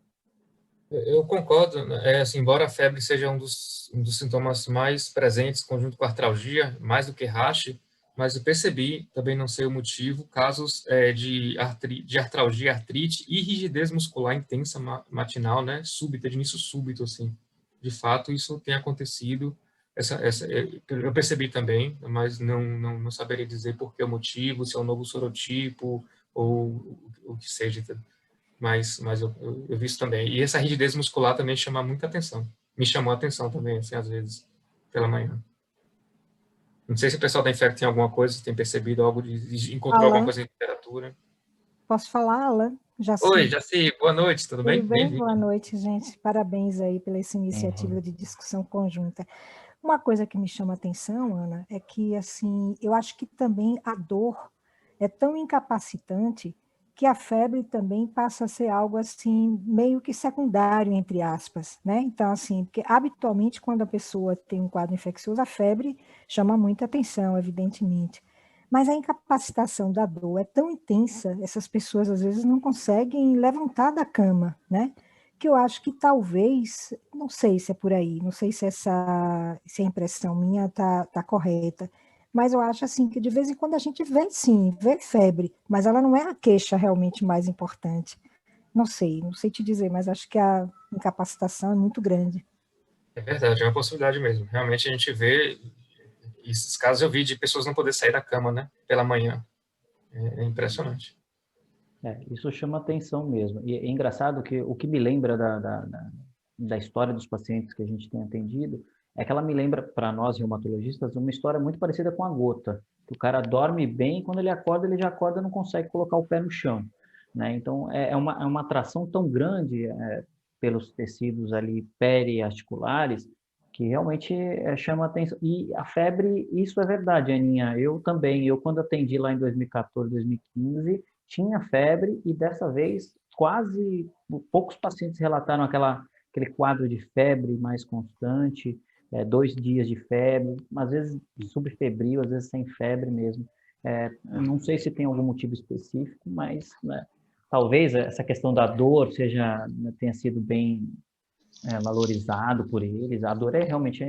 Eu concordo, né? Assim, embora a febre seja um dos sintomas mais presentes, conjunto com a artralgia, mais do que rash, mas eu percebi, também não sei o motivo, casos de artralgia, artrite e rigidez muscular intensa matinal, né, súbita, de início súbito, assim. De fato, isso tem acontecido, eu percebi também, mas não saberia dizer por que o motivo, se é um novo sorotipo ou o que seja, mas eu vi isso também. E essa rigidez muscular também chama muita atenção. Me chamou a atenção também, assim, às vezes, pela manhã. Não sei se o pessoal da Infecto tem alguma coisa, tem percebido algo, encontrou Alan, alguma coisa em literatura. posso falar, Alan? Jaci. Oi, Jaci, boa noite, tudo bem? Tudo bem? Boa noite, gente. Parabéns aí pela essa iniciativa de discussão conjunta. Uma coisa que me chama a atenção, Ana, é que, assim, eu acho que também a dor é tão incapacitante que a febre também passa a ser algo, assim, meio que secundário, entre aspas, né? Então, assim, porque habitualmente quando a pessoa tem um quadro infeccioso, a febre chama muita atenção, evidentemente. Mas a incapacitação da dor é tão intensa, essas pessoas às vezes não conseguem levantar da cama, né? Que eu acho que talvez, não sei se é por aí, não sei se a impressão minha tá correta, mas eu acho assim que de vez em quando a gente vê sim, vê febre, mas ela não é a queixa realmente mais importante. Não sei te dizer, mas acho que a incapacitação é muito grande. É verdade, é uma possibilidade mesmo. Realmente a gente vê, esses casos eu vi de pessoas não poder sair da cama, né, pela manhã. É impressionante. Isso chama atenção mesmo. E é engraçado que o que me lembra da história dos pacientes que a gente tem atendido é que ela me lembra, para nós reumatologistas, uma história muito parecida com a gota. Que o cara dorme bem e quando ele já acorda não consegue colocar o pé no chão, né? Então, é uma atração tão grande pelos tecidos ali periarticulares que realmente chama atenção. E a febre, isso é verdade, Aninha. Eu também, quando atendi lá em 2014, 2015, tinha febre e dessa vez poucos pacientes relataram aquele quadro de febre mais constante, 2 dias de febre, às vezes subfebril, às vezes sem febre mesmo. Não sei se tem algum motivo específico, mas né, talvez essa questão da dor tenha sido bem valorizado por eles. A dor realmente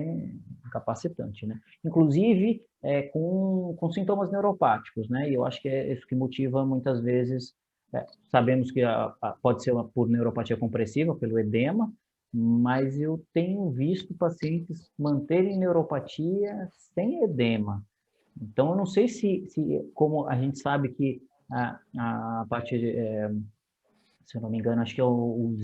incapacitante, né? Inclusive com sintomas neuropáticos, né? E eu acho que é isso que motiva muitas vezes. Sabemos que pode ser por neuropatia compressiva, pelo edema, mas eu tenho visto pacientes manterem neuropatia sem edema. Então, eu não sei se como a gente sabe que a parte, se eu não me engano, acho que é o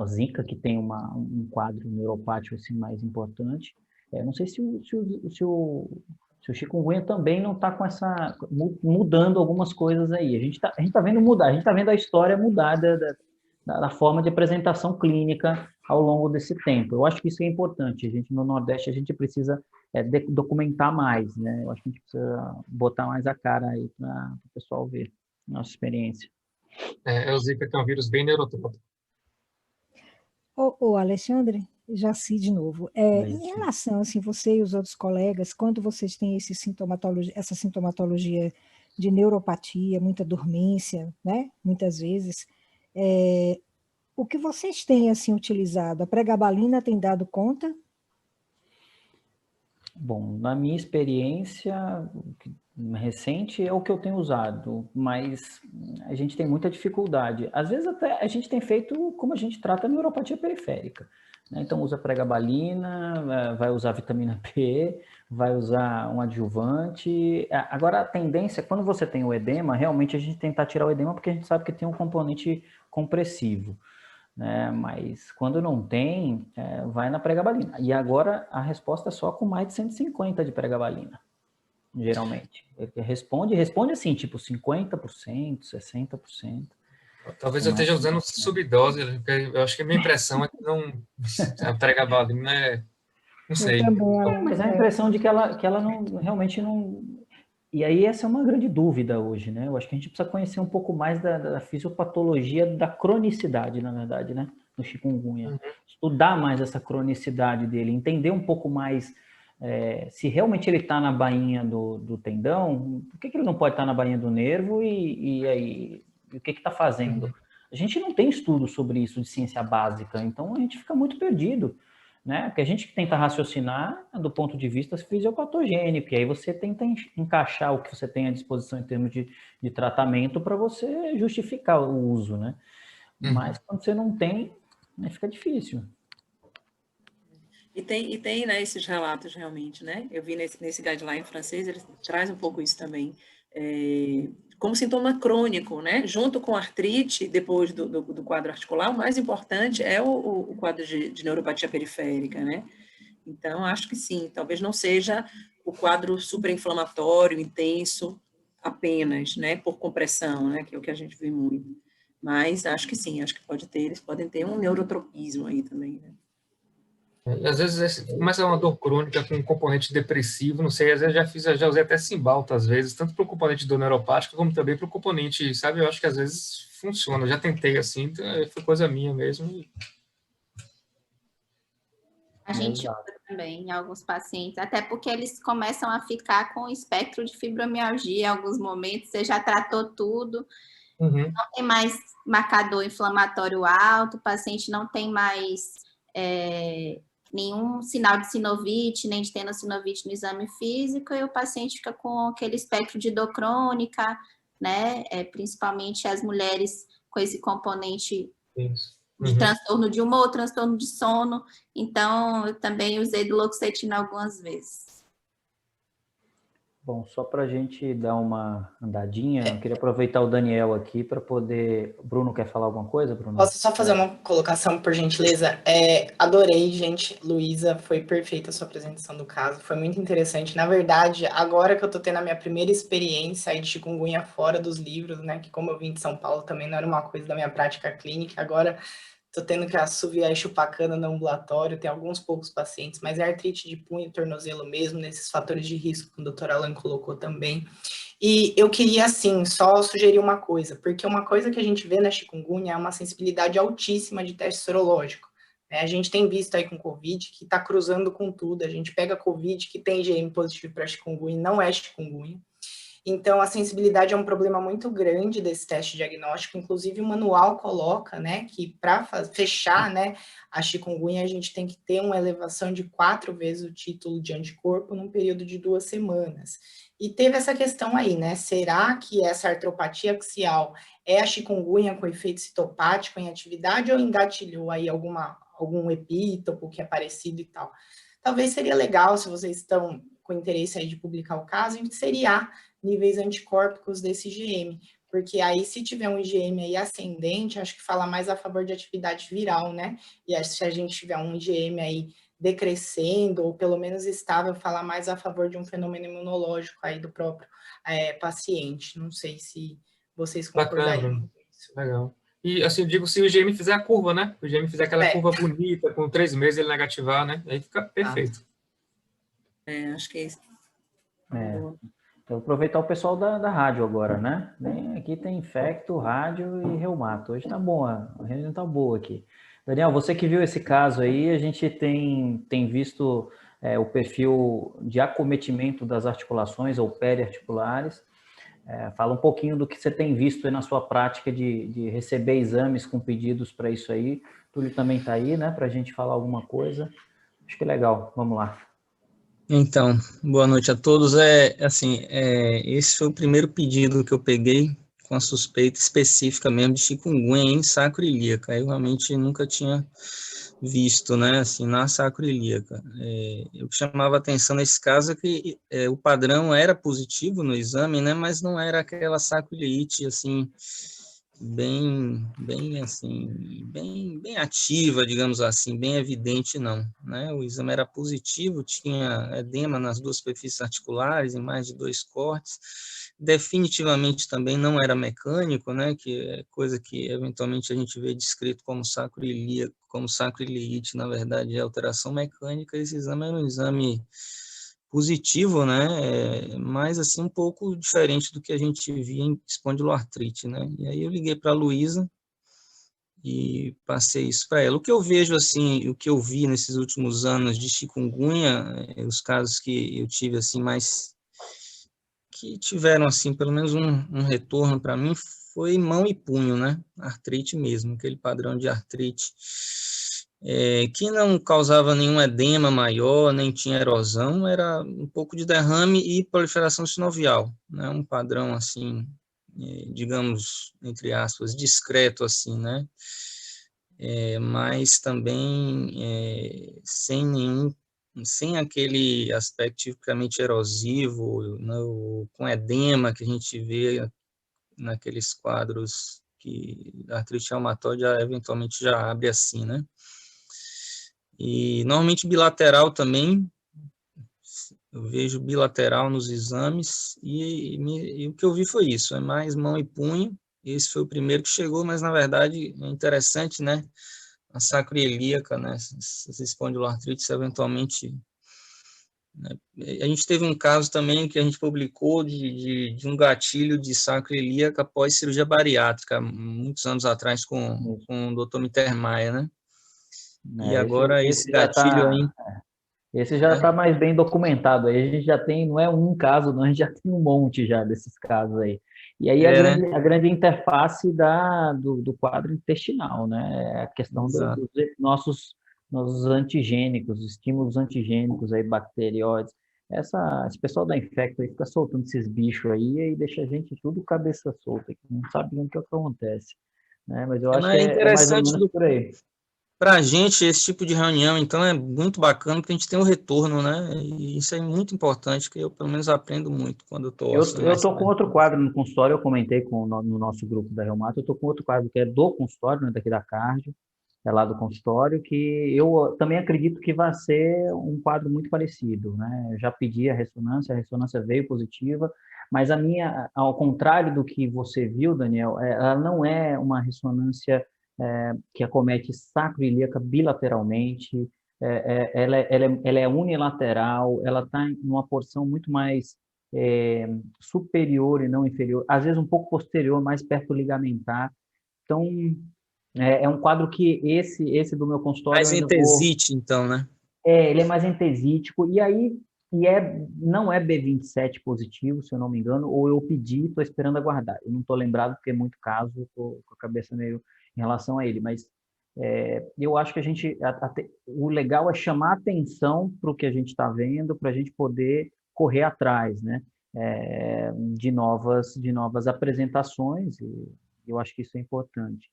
Zika, que tem um quadro neuropático assim, mais importante. Não sei se o chikungunya também não está com mudando algumas coisas aí. A gente tá vendo mudar, a gente está vendo a história mudar da forma de apresentação clínica ao longo desse tempo. Eu acho que isso é importante. A gente, no Nordeste, a gente precisa documentar mais, né? Eu acho que a gente precisa botar mais a cara aí para o pessoal ver a nossa experiência. O Zika, que é um vírus bem neurotrópico. Ô, Alexandre, Jaci de novo. Em relação, assim, você e os outros colegas, quando vocês têm essa sintomatologia de neuropatia, muita dormência, né? Muitas vezes, o que vocês têm, assim, utilizado? A pregabalina tem dado conta? Bom, na minha experiência recente é o que eu tenho usado, mas a gente tem muita dificuldade. Às vezes até a gente tem feito como a gente trata a neuropatia periférica, né? Então usa pregabalina, vai usar vitamina P, vai usar um adjuvante. Agora a tendência, quando você tem o edema, realmente a gente tentar tirar o edema porque a gente sabe que tem um componente compressivo, né? Mas quando não tem, vai na pregabalina. E agora a resposta é só com mais de 150 de pregabalina, geralmente. Responde assim, tipo 50%, 60%. Talvez eu esteja usando subdose, porque eu acho que a minha impressão é que a pregabalina não sei. Mas a impressão de que ela não, realmente não... E aí essa é uma grande dúvida hoje, né? Eu acho que a gente precisa conhecer um pouco mais da fisiopatologia, da cronicidade, na verdade, né? No chikungunya. Estudar mais essa cronicidade dele, entender um pouco mais se realmente ele está na bainha do tendão, por que ele não pode estar na bainha do nervo e aí o que está fazendo? A gente não tem estudo sobre isso de ciência básica, então a gente fica muito perdido, né? Porque a gente tenta raciocinar do ponto de vista fisiopatogênico, e aí você tenta encaixar o que você tem à disposição em termos de tratamento para você justificar o uso, né? Mas quando você não tem, né, fica difícil. E tem, né, esses relatos realmente, né? Eu vi nesse guideline francês, ele traz um pouco isso também, como sintoma crônico, né? Junto com artrite, depois do quadro articular, o mais importante é o quadro de neuropatia periférica, né? Então, acho que sim, talvez não seja o quadro superinflamatório, intenso, apenas, né? Por compressão, né? Que é o que a gente vê muito. Mas acho que sim, acho que eles podem ter um neurotropismo aí também, né? Às vezes começa uma dor crônica com um componente depressivo, não sei, às vezes já usei até Cymbalta, às vezes, tanto para o componente do neuropático, como também para o componente, sabe, eu acho que às vezes funciona, eu já tentei assim, então, foi coisa minha mesmo. A gente usa também em alguns pacientes, até porque eles começam a ficar com espectro de fibromialgia em alguns momentos, você já tratou tudo, não tem mais marcador inflamatório alto, o paciente não tem mais nenhum sinal de sinovite, nem de tenossinovite no exame físico, e o paciente fica com aquele espectro de dor crônica, né? Principalmente as mulheres com esse componente de transtorno de humor, transtorno de sono. Então, eu também usei duloxetina algumas vezes. Bom, só para a gente dar uma andadinha, eu queria aproveitar o Daniel aqui para poder... Bruno, quer falar alguma coisa, Bruno? Posso só fazer uma colocação, por gentileza? Adorei, gente. Luísa, foi perfeita a sua apresentação do caso, foi muito interessante. Na verdade, agora que eu tô tendo a minha primeira experiência aí de chikungunya fora dos livros, né, que como eu vim de São Paulo também não era uma coisa da minha prática clínica, agora tô tendo que assoviar e chupar cana no ambulatório, tem alguns poucos pacientes, mas é artrite de punho e tornozelo mesmo, nesses fatores de risco que o Dr. Alan colocou também. E eu queria, assim, só sugerir uma coisa, porque uma coisa que a gente vê na chikungunya é uma sensibilidade altíssima de teste sorológico. A gente tem visto aí com Covid que está cruzando com tudo, a gente pega Covid que tem IgM positivo para chikungunya e não é chikungunya. Então, a sensibilidade é um problema muito grande desse teste diagnóstico, inclusive o manual coloca, né, que para fechar, né, a chikungunya a gente tem que ter uma elevação de 4 vezes o título de anticorpo num período de 2 semanas. E teve essa questão aí, né, será que essa artropatia axial é a chikungunya com efeito citopático em atividade ou engatilhou aí algum epítopo que é parecido e tal? Talvez seria legal, se vocês estão com interesse aí de publicar o caso em seriar níveis anticorpicos desse IgM, porque aí se tiver um IgM aí ascendente, acho que fala mais a favor de atividade viral, né? E se a gente tiver um IgM aí decrescendo, ou pelo menos estável, fala mais a favor de um fenômeno imunológico aí do próprio paciente. Não sei se vocês Bacana, concordariam Bruno. com isso. Legal. E assim, eu digo, se o IgM fizer a curva, né? O IgM fizer aquela curva bonita, com 3 meses ele negativar, né? Aí fica perfeito. Acho que é isso. Então, vou aproveitar o pessoal da rádio agora, né? Aqui tem infecto, rádio e reumato. Hoje tá bom, a reunião tá boa aqui. Daniel, você que viu esse caso aí, a gente tem visto o perfil de acometimento das articulações ou periarticulares. Fala um pouquinho do que você tem visto aí na sua prática de receber exames com pedidos para isso aí. Túlio também está aí, né? Para a gente falar alguma coisa. Acho que é legal. Vamos lá. Então, boa noite a todos. Esse foi o primeiro pedido que eu peguei com a suspeita específica mesmo de chikungunya em sacroiliaca. Eu realmente nunca tinha visto, né, assim, na sacroiliaca. O que chamava atenção nesse caso é que o padrão era positivo no exame, né, mas não era aquela sacroileite, assim, bem ativa, digamos assim, bem evidente não, né? O exame era positivo, tinha edema nas duas superfícies articulares, em mais de 2 cortes, definitivamente também não era mecânico, né? Que é coisa que eventualmente a gente vê descrito como sacroileite, na verdade é alteração mecânica. Esse exame era um exame positivo, né, mas assim um pouco diferente do que a gente via em espondiloartrite, né, e aí eu liguei para a Luísa e passei isso para ela. O que eu vejo, assim, o que eu vi nesses últimos anos de chikungunya, os casos que eu tive, assim, mais, que tiveram, assim, pelo menos um retorno para mim, foi mão e punho, né, artrite mesmo, aquele padrão de artrite, que não causava nenhum edema maior, nem tinha erosão, era um pouco de derrame e proliferação sinovial, né? Um padrão, assim, digamos, entre aspas, discreto, assim, né? Mas também sem aquele aspecto tipicamente erosivo, né? Com edema que a gente vê naqueles quadros que a artrite reumatoide eventualmente já abre assim, né? E normalmente bilateral também, eu vejo bilateral nos exames, e o que eu vi foi isso, é mais mão e punho. Esse foi o primeiro que chegou, mas na verdade é interessante, né? A sacroiliaca, né? Essas espondiloartrites eventualmente, né? A gente teve um caso também que a gente publicou de um gatilho de sacroiliaca após cirurgia bariátrica, muitos anos atrás com o Dr. Mittermeier, né? E agora esse gatilho aí... Esse já está mais bem documentado. Aí a gente já tem, não é um caso, não, a gente já tem um monte já desses casos aí. E aí a grande interface do quadro intestinal, né? A questão dos nossos antigênicos, estímulos antigênicos aí, bacterióides. Esse pessoal da Infecto aí fica soltando esses bichos aí e deixa a gente tudo cabeça solta, que não sabe o que acontece. Né? Mas eu acho que é mais ou menos por aí. Para a gente, esse tipo de reunião, então, é muito bacana, porque a gente tem um retorno, né? E isso é muito importante, que eu, pelo menos, aprendo muito quando eu estou... Eu estou com outro quadro no consultório, eu comentei no nosso grupo da Reumato, eu estou com outro quadro que é do consultório, né, daqui da Cardio, é lá do consultório, que eu também acredito que vai ser um quadro muito parecido, né? Eu já pedi a ressonância veio positiva, mas a minha, ao contrário do que você viu, Daniel, ela não é uma ressonância que acomete sacroiliaca bilateralmente, ela é unilateral, ela está em uma porção muito mais superior e não inferior, às vezes um pouco posterior, mais perto do ligamentar. Então, é um quadro que esse do meu consultório... Mais entesite, então, né? Ele é mais entesítico, não é B27 positivo, se eu não me engano, ou eu pedi, estou esperando aguardar. Eu não estou lembrado, porque é muito caso, estou com a cabeça meio em relação a ele, mas eu acho que a gente... o legal é chamar atenção para o que a gente está vendo, para a gente poder correr atrás, né? De novas apresentações, e eu acho que isso é importante.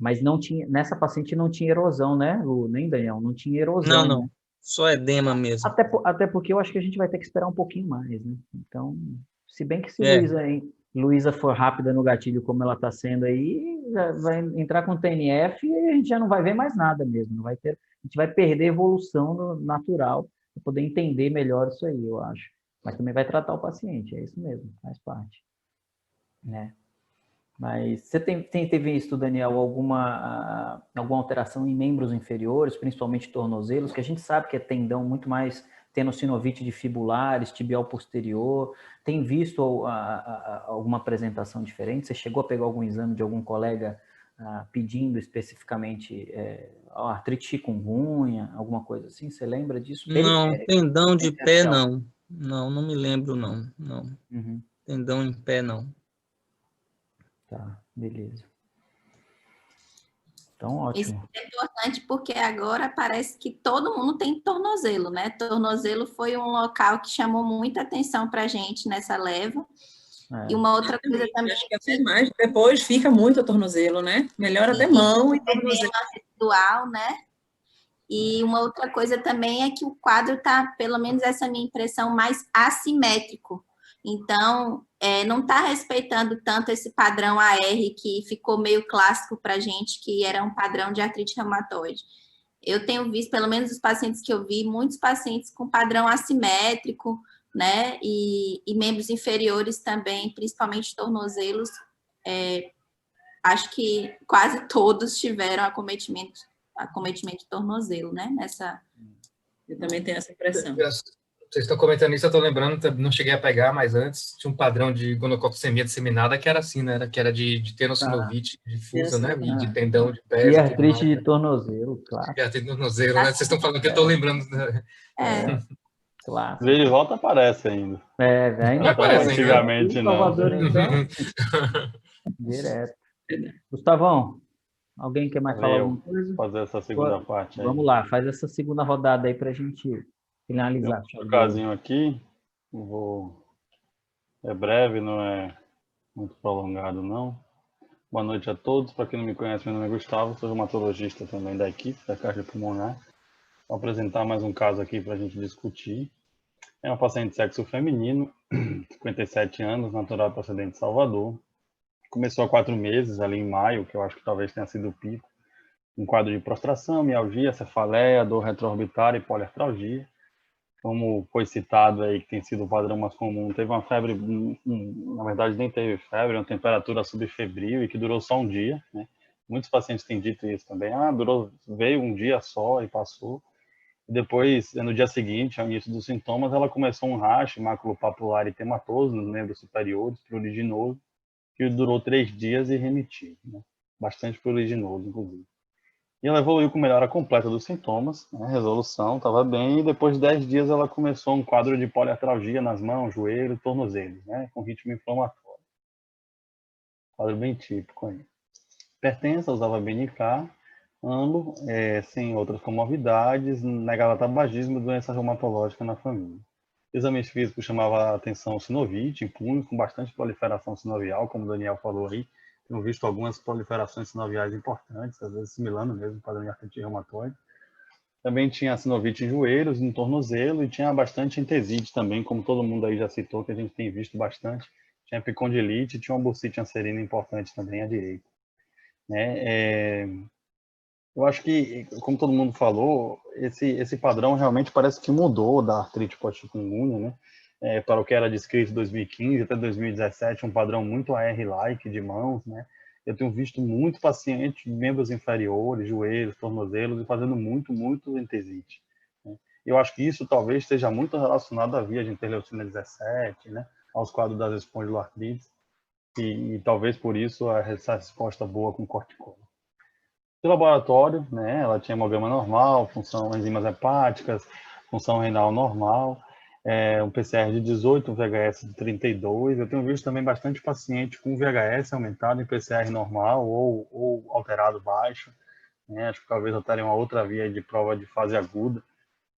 Mas não tinha, nessa paciente não tinha erosão, né, Lu? Nem Daniel, não tinha erosão. Não. Né? Só edema mesmo. Até porque eu acho que a gente vai ter que esperar um pouquinho mais, né? Então, se bem que se É. Luísa for rápida no gatilho como ela está sendo aí, já vai entrar com TNF e a gente já não vai ver mais nada mesmo. Não vai ter, a gente vai perder evolução natural para poder entender melhor isso aí, eu acho. Mas também vai tratar o paciente, é isso mesmo, faz parte. Né? Mas você teve visto, Daniel, alguma alteração em membros inferiores, principalmente tornozelos, que a gente sabe que é tendão muito mais tenossinovite de fibulares, tibial posterior. Tem visto alguma apresentação diferente? Você chegou a pegar algum exame de algum colega pedindo especificamente artrite chikungunya, alguma coisa assim? Você lembra disso? Não, tendão de pé não. Não me lembro não. Uhum. Tendão em pé não. Tá, beleza. Então, Isso ótimo. é importante porque agora parece que todo mundo tem tornozelo, né? Tornozelo foi um local que chamou muita atenção para a gente nessa leva. E uma outra coisa também... Acho que até mais, depois fica muito o tornozelo, né? Melhora até mão e tornozelo. Residual, né? E uma outra coisa também é que o quadro está, pelo menos essa é a minha impressão, mais assimétrico. Então, não está respeitando tanto esse padrão AR que ficou meio clássico para a gente, que era um padrão de artrite reumatoide. Eu tenho visto, pelo menos os pacientes que eu vi, muitos pacientes com padrão assimétrico, né? E membros inferiores também, principalmente tornozelos. Acho que quase todos tiveram acometimento de tornozelo, né? Eu também tenho essa impressão. Vocês estão comentando isso, eu estou lembrando, não cheguei a pegar, mas antes tinha um padrão de gonococcemia disseminada que era assim, né? Que era de tenossinovite difusa, né? E de tendão de pés E e tudo mais. artrite de tornozelo, claro. E artrite de tornozelo, né? Vocês estão falando que eu estou lembrando. Né? Claro. Veio e volta aparece ainda. Ainda aparece antigamente não. Salvador, então. Direto. Gustavão, alguém quer mais falar alguma coisa? Fazer essa segunda parte aí. Vamos lá, faz essa segunda rodada aí para a gente finalizar. Tem um casinho aqui, é breve, não é muito prolongado não. Boa noite a todos, para quem não me conhece, meu nome é Gustavo, sou reumatologista também da equipe da Cardiopulmonar. Vou apresentar mais um caso aqui para a gente discutir. É um paciente de sexo feminino, 57 anos, natural procedente de Salvador. Começou há 4 meses, ali em maio, que eu acho que talvez tenha sido o pico. Um quadro de prostração, mialgia, cefaleia, dor retroorbitária e poliartralgia. Como foi citado aí, que tem sido o padrão mais comum, teve uma febre, na verdade nem teve febre, uma temperatura subfebril e que durou só um dia, né? Muitos pacientes têm dito isso também, veio um dia só e passou. E depois, no dia seguinte, ao início dos sintomas, ela começou um racho maculopapular e tematoso nos membros superiores, pruriginoso, que durou 3 dias e remitiu, né? Bastante pruriginoso, inclusive. E ela evoluiu com melhora completa dos sintomas, né? Resolução, estava bem, e depois de 10 dias ela começou um quadro de poliartralgia nas mãos, joelhos, tornozelos, né? Com ritmo inflamatório. Quadro bem típico aí. Hipertensa, usava BNK, AMBO, sem outras comorbidades, negava tabagismo e doença reumatológica na família. Exames físicos chamavam a atenção sinovite, impune, com bastante proliferação sinovial, como o Daniel falou aí. Tenho visto algumas proliferações sinoviais importantes, às vezes similando mesmo o padrão de artrite reumatoide. Também tinha sinovite em joelhos, no tornozelo, e tinha bastante entesite também, como todo mundo aí já citou, que a gente tem visto bastante. Tinha epicondilite, tinha uma bursite anserina importante também à direita. Né? Eu acho que, como todo mundo falou, esse padrão realmente parece que mudou da artrite pós-chikungunya, né? Para o que era descrito em 2015 até 2017, um padrão muito AR-like de mãos, né? Eu tenho visto muito paciente, membros inferiores, joelhos, tornozelos, e fazendo muito entesite. Né? Eu acho que isso talvez esteja muito relacionado à via de interleucina 17, né? Aos quadros das espondiloartrites, e talvez por isso essa resposta boa com corticoide. De laboratório, né, ela tinha hemograma normal, função enzimas hepáticas, função renal normal, um PCR de 18, um VHS de 32. Eu tenho visto também bastante paciente com VHS aumentado em PCR normal ou alterado baixo. Né, acho que talvez eu teria uma outra via de prova de fase aguda.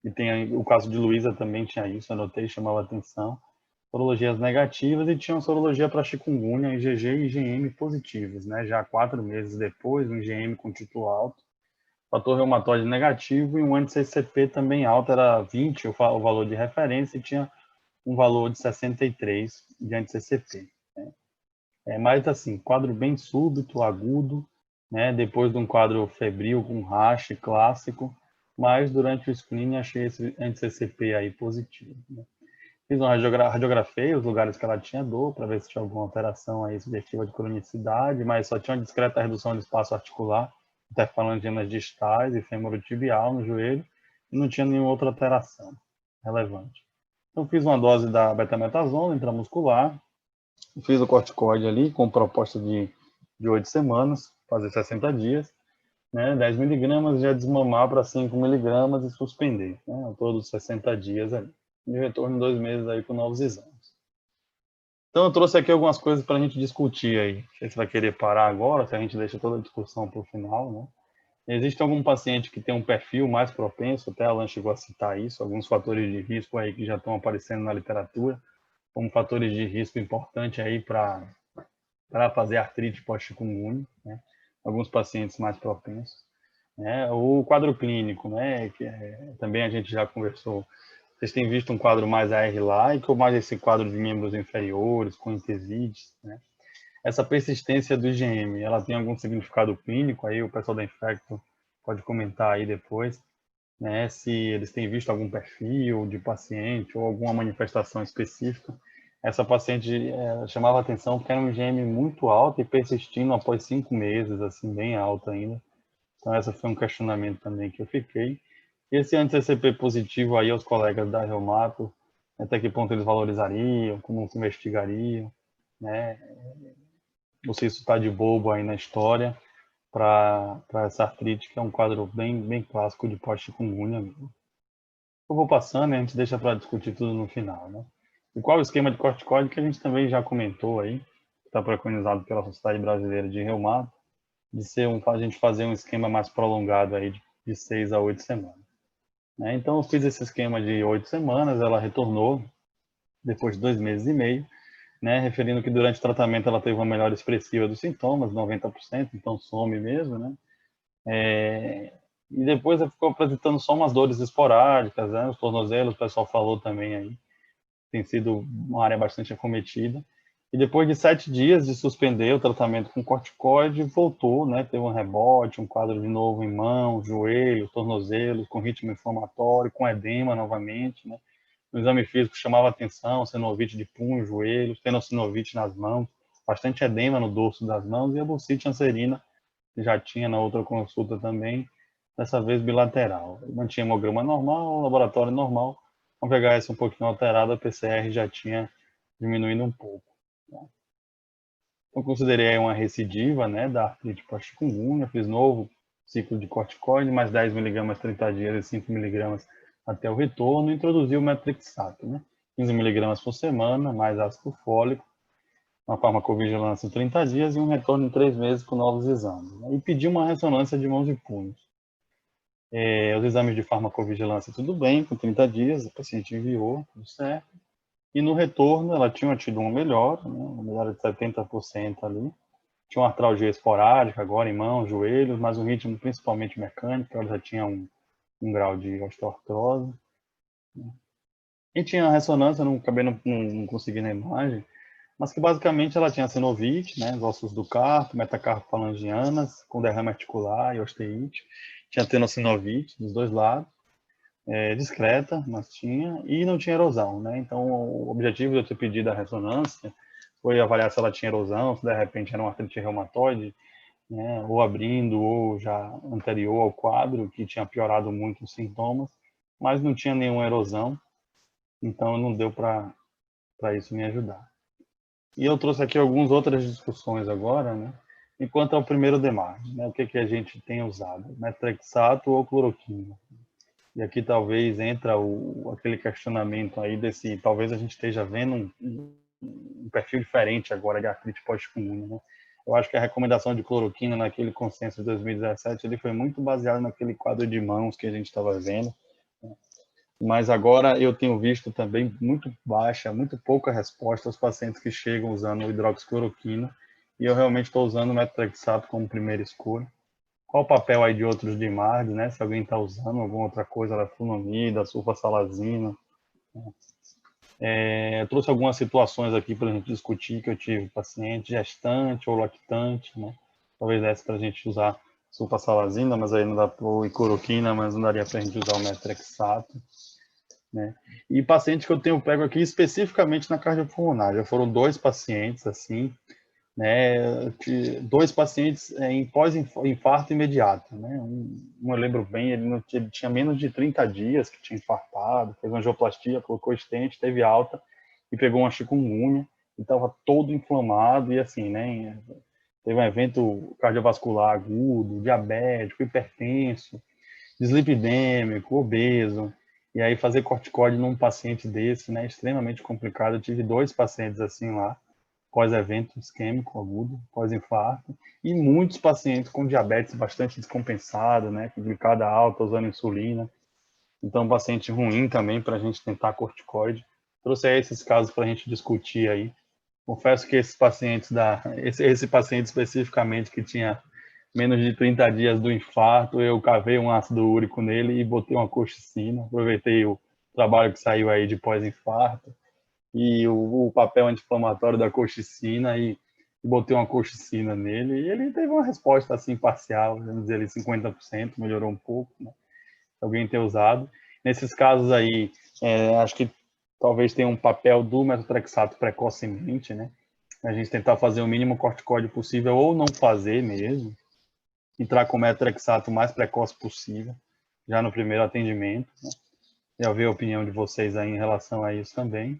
E tem o caso de Luísa também tinha isso, anotei, chamava atenção. Sorologias negativas e tinha uma sorologia para chikungunya, IgG e IgM positivos, né? Já 4 meses depois, um IgM com título alto. fator reumatóide negativo e um anti-CCP também alto, era 20 o valor de referência e tinha um valor de 63 de anti-CCP. Né? Mas, assim, quadro bem súbito, agudo, né? Depois de um quadro febril com rash clássico, mas durante o screening achei esse anti-CCP aí positivo. Né? Fiz uma radiografia, os lugares que ela tinha dor, para ver se tinha alguma alteração aí sugestiva de cronicidade, mas só tinha uma discreta redução de espaço articular, interfalanginas distais e femorotibial no joelho, e não tinha nenhuma outra alteração relevante. Então, fiz uma dose da betametasona intramuscular, fiz o corticoide ali, com proposta de 8 semanas, fazer 60 dias, né? 10 miligramas, já desmamar para 5 miligramas e suspender, né? Ao todo 60 dias ali. E retorno em 2 meses aí com novos exames. Então, eu trouxe aqui algumas coisas para a gente discutir aí. Não sei se vai querer parar agora, se a gente deixa toda a discussão para o final, né? Existe algum paciente que tem um perfil mais propenso, até a Alan chegou a citar isso, alguns fatores de risco aí que já estão aparecendo na literatura, como fatores de risco importante aí para fazer artrite pós-chikungunya, né? Alguns pacientes mais propensos. Né? O quadro clínico, né? Que também a gente já conversou. Vocês têm visto um quadro mais AR-like ou mais esse quadro de membros inferiores, com entesites, né? Essa persistência do IgM, ela tem algum significado clínico? Aí o pessoal da Infecto pode comentar aí depois, né? Se eles têm visto algum perfil de paciente ou alguma manifestação específica. Essa paciente chamava atenção porque era um IgM muito alto e persistindo após 5 meses, assim, bem alto ainda. Então, esse foi um questionamento também que eu fiquei. Esse anti-CCP positivo aí aos colegas da Reumato, até que ponto eles valorizariam, como se investigariam, né? Ou se isso está de bobo aí na história para essa artrite, que é um quadro bem clássico de pós-chikungunya mesmo. Eu vou passando e a gente deixa para discutir tudo no final, né? E qual o esquema de corticoide que a gente também já comentou aí, que está preconizado pela Sociedade Brasileira de Reumato, de ser a gente fazer um esquema mais prolongado aí de 6 a 8 semanas. Né? Então, eu fiz esse esquema de 8 semanas, ela retornou depois de 2 meses e meio, né? Referindo que durante o tratamento ela teve uma melhora expressiva dos sintomas, 90%, então some mesmo, né? E depois ela ficou apresentando só umas dores esporádicas, né? Os tornozelos, o pessoal falou também aí, tem sido uma área bastante acometida. E depois de 7 dias de suspender o tratamento com corticoide, voltou, né? Teve um rebote, um quadro de novo em mãos, joelhos, tornozelos, com ritmo inflamatório, com edema novamente, né? No exame físico chamava atenção, sinovite de punho, joelhos, tenossinovite nas mãos, bastante edema no dorso das mãos e a bursite anserina, que já tinha na outra consulta também, dessa vez bilateral. Mantinha hemograma normal, laboratório normal, com VHS um pouquinho alterado, a PCR já tinha diminuído um pouco. Tá? Então, considerei uma recidiva, né, da artrite pós-chikungunya, fiz novo ciclo de corticoide, mais 10 mg 30 dias e 5 mg até o retorno, introduzi o metrixato, né, 15 mg por semana, mais ácido fólico, uma farmacovigilância em 30 dias e um retorno em 3 meses com novos exames. Né, e pedi uma ressonância de mãos e punhos. Os exames de farmacovigilância, tudo bem, com 30 dias, o paciente enviou, tudo certo. E no retorno, ela tinha tido uma melhora, né, uma melhora de 70% ali. Tinha uma artralgia esporádica, agora em mãos, joelhos, mas um ritmo principalmente mecânico, ela já tinha um grau de osteoartrose. Né. E tinha a ressonância, acabei não conseguindo a imagem, mas que basicamente ela tinha sinovite, né, os ossos do carpo, metacarpofalangianas, com derrame articular e osteite. Tinha tenossinovite dos dois lados, discreta, mas tinha, e não tinha erosão, né? Então, o objetivo de eu ter pedido a ressonância foi avaliar se ela tinha erosão, se de repente era uma artrite reumatoide, né? Ou abrindo, ou já anterior ao quadro, que tinha piorado muito os sintomas, mas não tinha nenhuma erosão, então não deu para isso me ajudar. E eu trouxe aqui algumas outras discussões agora, né? Enquanto ao primeiro DMARD, né? O que a gente tem usado? Metrexato ou cloroquina? E aqui talvez entra aquele questionamento aí desse, talvez a gente esteja vendo um perfil diferente agora de artrite pós-chikungunya, né? Eu acho que a recomendação de cloroquina naquele consenso de 2017, ele foi muito baseado naquele quadro de mãos que a gente estava vendo, né? Mas agora eu tenho visto também muito pouca resposta aos pacientes que chegam usando hidroxicloroquina, e eu realmente estou usando o metrexato como primeira escolha, qual o papel aí de outros DMARDs, né? Se alguém está usando alguma outra coisa, leflunomida, sulfasalazina. Eu trouxe algumas situações aqui para a gente discutir, que eu tive paciente gestante ou lactante, né? Talvez desse para a gente usar sulfasalazina, mas aí não dá para o cloroquina, mas não daria para a gente usar o metrexato, né? E pacientes que eu tenho pego aqui especificamente na cardiopulmonar, já foram 2 pacientes assim, né? 2 pacientes em pós-infarto imediato, né? Um eu lembro bem, ele tinha menos de 30 dias que tinha infartado, fez uma angioplastia, colocou estente, teve alta e pegou uma chikungunya e estava todo inflamado e assim, né? Teve um evento cardiovascular agudo, diabético, hipertenso, dislipidêmico, obeso. E aí fazer corticoide num paciente desse, né, extremamente complicado. Eu tive 2 pacientes assim lá, pós-evento isquêmico agudo, pós-infarto, e muitos pacientes com diabetes bastante descompensado, né, com glicada alta, usando insulina. Então, paciente ruim também para a gente tentar corticoide. Trouxe aí esses casos para a gente discutir aí. Confesso que esses pacientes, esse paciente especificamente que tinha menos de 30 dias do infarto, eu cavei um ácido úrico nele e botei uma colchicina, aproveitei o trabalho que saiu aí de pós-infarto e o papel anti-inflamatório da colchicina e botei uma colchicina nele e ele teve uma resposta assim parcial, vamos dizer ali 50%, melhorou um pouco, né? Alguém ter usado. Nesses casos aí, acho que talvez tenha um papel do metotrexato precocemente, né? A gente tentar fazer o mínimo corticóide possível ou não fazer mesmo, entrar com o metotrexato o mais precoce possível, já no primeiro atendimento, né? Já ver a opinião de vocês aí em relação a isso também.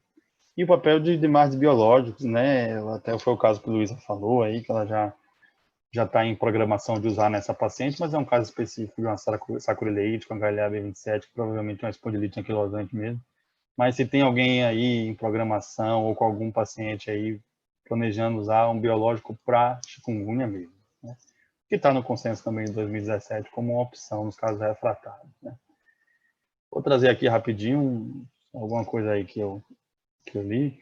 E o papel de DMARDs biológicos, né? Até foi o caso que a Luísa falou aí, que ela já está em programação de usar nessa paciente, mas é um caso específico de uma sacroileite com HLA-B27, que provavelmente é uma espondilite anquilosante mesmo. Mas se tem alguém aí em programação ou com algum paciente aí planejando usar um biológico para chikungunya mesmo, né? Que está no consenso também de 2017 como uma opção nos casos refratários, né? Vou trazer aqui rapidinho alguma coisa aí que eu li.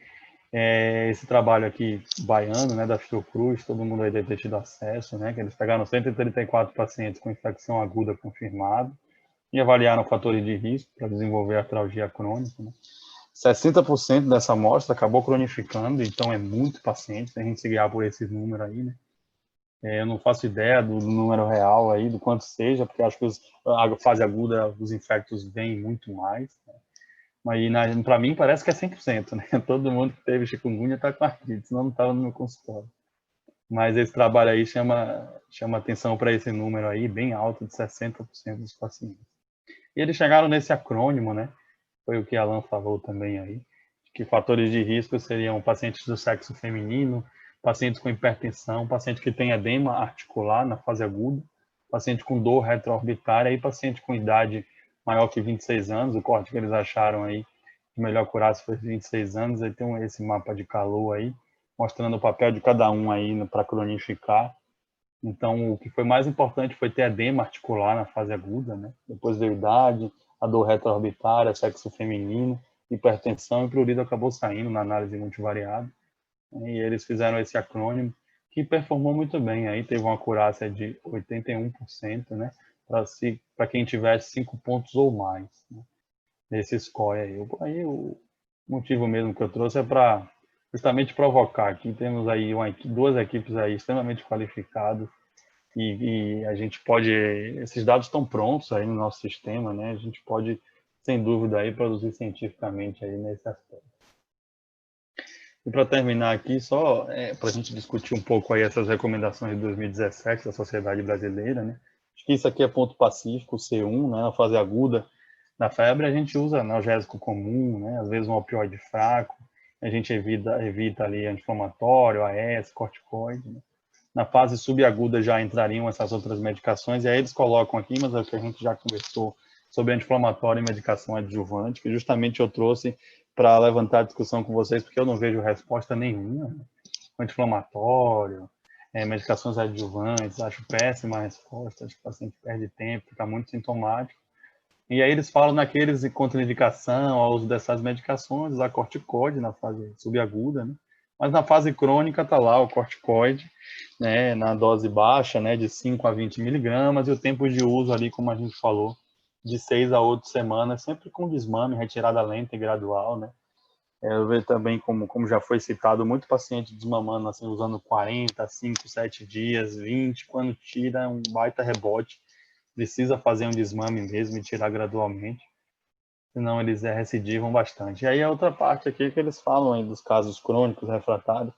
Esse trabalho aqui baiano, né, da Fiocruz, todo mundo aí deve ter tido acesso, né, que eles pegaram 134 pacientes com infecção aguda confirmada e avaliaram fatores de risco para desenvolver artralgia crônica, né. 60% dessa amostra acabou cronificando, então é muito paciente, a gente se guiar por esses números aí, né. Eu não faço ideia do número real aí, do quanto seja, porque acho que a fase aguda, os infectos vêm muito mais, né. Mas para mim parece que é 100%, né? Todo mundo que teve chikungunya está com artrite, senão não estava no meu consultório. Mas esse trabalho aí chama atenção para esse número aí, bem alto, de 60% dos pacientes. E eles chegaram nesse acrônimo, né? Foi o que a Alan falou também aí, que fatores de risco seriam pacientes do sexo feminino, pacientes com hipertensão, paciente que tem edema articular na fase aguda, paciente com dor retroorbitária e paciente com idade maior que 26 anos, o corte que eles acharam aí, que melhor curar se for 26 anos, aí tem esse mapa de calor aí, mostrando o papel de cada um aí para cronificar. Então, o que foi mais importante foi ter edema articular na fase aguda, né? Depois da idade, a dor retroorbitária, sexo feminino, hipertensão e prurido acabou saindo na análise multivariada. E eles fizeram esse acrônimo, que performou muito bem, aí teve uma acurácia de 81%, né? Para quem tivesse 5 pontos ou mais, né, nesse score aí. Aí o motivo mesmo que eu trouxe é para justamente provocar. Aqui temos aí 2 equipes aí extremamente qualificadas e a gente pode, esses dados estão prontos aí no nosso sistema, né? A gente pode, sem dúvida, aí produzir cientificamente aí nesse aspecto. E para terminar aqui, só para a gente discutir um pouco aí essas recomendações de 2017 da Sociedade Brasileira, né? Acho que isso aqui é ponto pacífico, C1, né? Na fase aguda da febre, a gente usa analgésico comum, né? Às vezes um opioide fraco, a gente evita ali anti-inflamatório, AS, corticoide, né? Na fase subaguda já entrariam essas outras medicações, e aí eles colocam aqui, mas é o que a gente já conversou sobre anti-inflamatório e medicação adjuvante, que justamente eu trouxe para levantar a discussão com vocês, porque eu não vejo resposta nenhuma, né? Anti-inflamatório, medicações adjuvantes, acho péssima a resposta, acho que o paciente perde tempo, fica muito sintomático. E aí eles falam naqueles de contraindicação ao uso dessas medicações, usar corticoide na fase subaguda, né? Mas na fase crônica está lá o corticoide, né, na dose baixa, né, de 5 a 20 miligramas, e o tempo de uso ali, como a gente falou, de 6 a 8 semanas, sempre com desmame, retirada lenta e gradual, né. Eu vejo também, como já foi citado, muito paciente desmamando, assim, usando 40, 5, 7 dias, 20, quando tira é um baita rebote, precisa fazer um desmame mesmo e tirar gradualmente, senão eles recidivam bastante. E aí a outra parte aqui que eles falam aí dos casos crônicos refratários,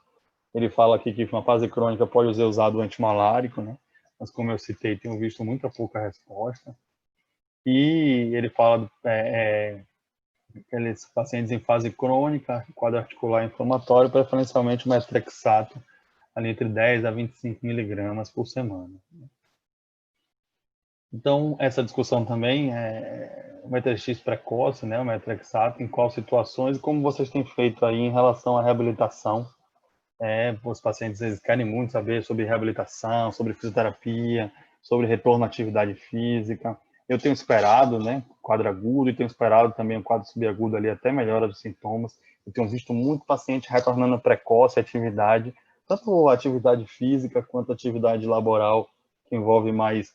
ele fala aqui que uma fase crônica pode ser usado antimalárico, né? Mas como eu citei, tenho visto muita pouca resposta. E ele fala aqueles pacientes em fase crônica, quadro articular inflamatório, preferencialmente o metrexato, ali entre 10 a 25 miligramas por semana. Então, essa discussão também é o metrexato precoce, né, o metrexato, em quais situações, e como vocês têm feito aí em relação à reabilitação. Os pacientes eles querem muito saber sobre reabilitação, sobre fisioterapia, sobre retorno à atividade física. Eu tenho esperado, né, quadro agudo, e tenho esperado também o quadro subagudo ali, até melhora dos sintomas. Eu tenho visto muito paciente retornando precoce à atividade, tanto a atividade física quanto a atividade laboral, que envolve mais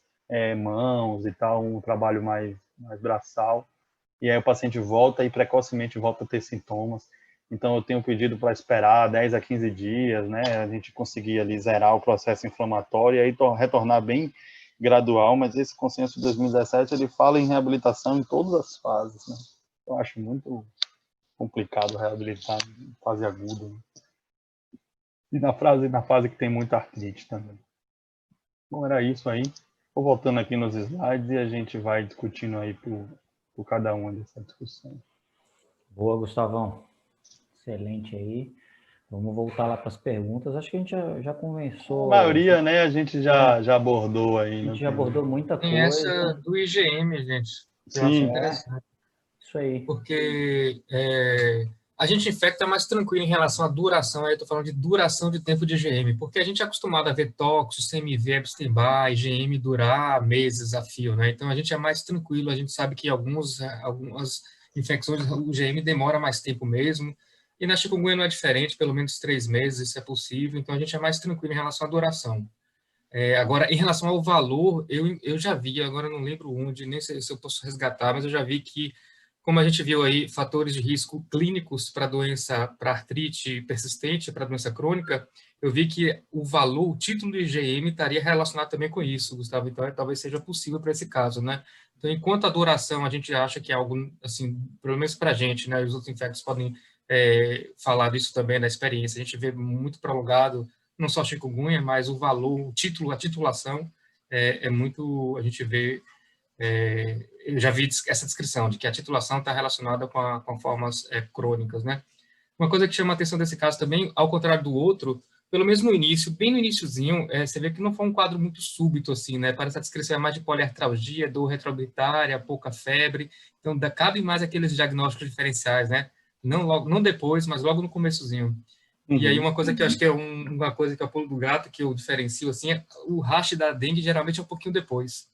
mãos e tal, um trabalho mais braçal. E aí o paciente volta e precocemente volta a ter sintomas. Então, eu tenho pedido para esperar 10 a 15 dias, né? A gente conseguir ali zerar o processo inflamatório e aí retornar bem gradual, mas esse consenso de 2017, ele fala em reabilitação em todas as fases, né? Eu acho muito complicado reabilitar em fase aguda. Né? E na fase que tem muita artrite também. Bom, era isso aí. Vou voltando aqui nos slides e a gente vai discutindo aí por cada uma dessa discussão. Boa, Gustavão. Excelente aí. Vamos voltar lá para as perguntas. Acho que a gente já conversou. A maioria, né, a gente já abordou aí. A gente já abordou muita coisa. Tem essa do IgM, gente. Eu acho interessante. Isso aí. Porque a gente infecta mais tranquilo em relação à duração. Aí eu estou falando de duração de tempo de IgM. Porque a gente é acostumado a ver tóxicos, CMV, Epstein-Barr, IgM durar meses a fio, né? Então a gente é mais tranquilo. A gente sabe que algumas infecções, o IgM demora mais tempo mesmo. E na chikungunya não é diferente, pelo menos 3 meses, isso é possível. Então, a gente é mais tranquilo em relação à duração. Agora, em relação ao valor, eu já vi, agora não lembro onde, nem sei se eu posso resgatar, mas eu já vi que, como a gente viu aí, fatores de risco clínicos para doença, para artrite persistente, para doença crônica, eu vi que o valor, o título do IgM estaria relacionado também com isso, Gustavo. Então, talvez seja possível para esse caso, né? Então, enquanto a duração, a gente acha que é algo, assim, pelo menos para a gente, né? Os outros infectos podem falar disso também da experiência. A gente vê muito prolongado, não só chikungunya, mas o valor, o título, a titulação é muito, a gente vê, eu já vi essa descrição de que a titulação está relacionada com formas crônicas, né? Uma coisa que chama a atenção desse caso também, ao contrário do outro, pelo menos no início, bem no iniciozinho, você vê que não foi um quadro muito súbito, assim, né? Parece a descrição é mais de poliartralgia, dor retroorbitária, pouca febre. Então, cabe mais aqueles diagnósticos diferenciais, né? Não depois, mas logo no começozinho. Uhum. E aí uma coisa que eu acho que é uma coisa que é o pulo do gato, que eu diferencio, assim, o rash da dengue geralmente é um pouquinho depois.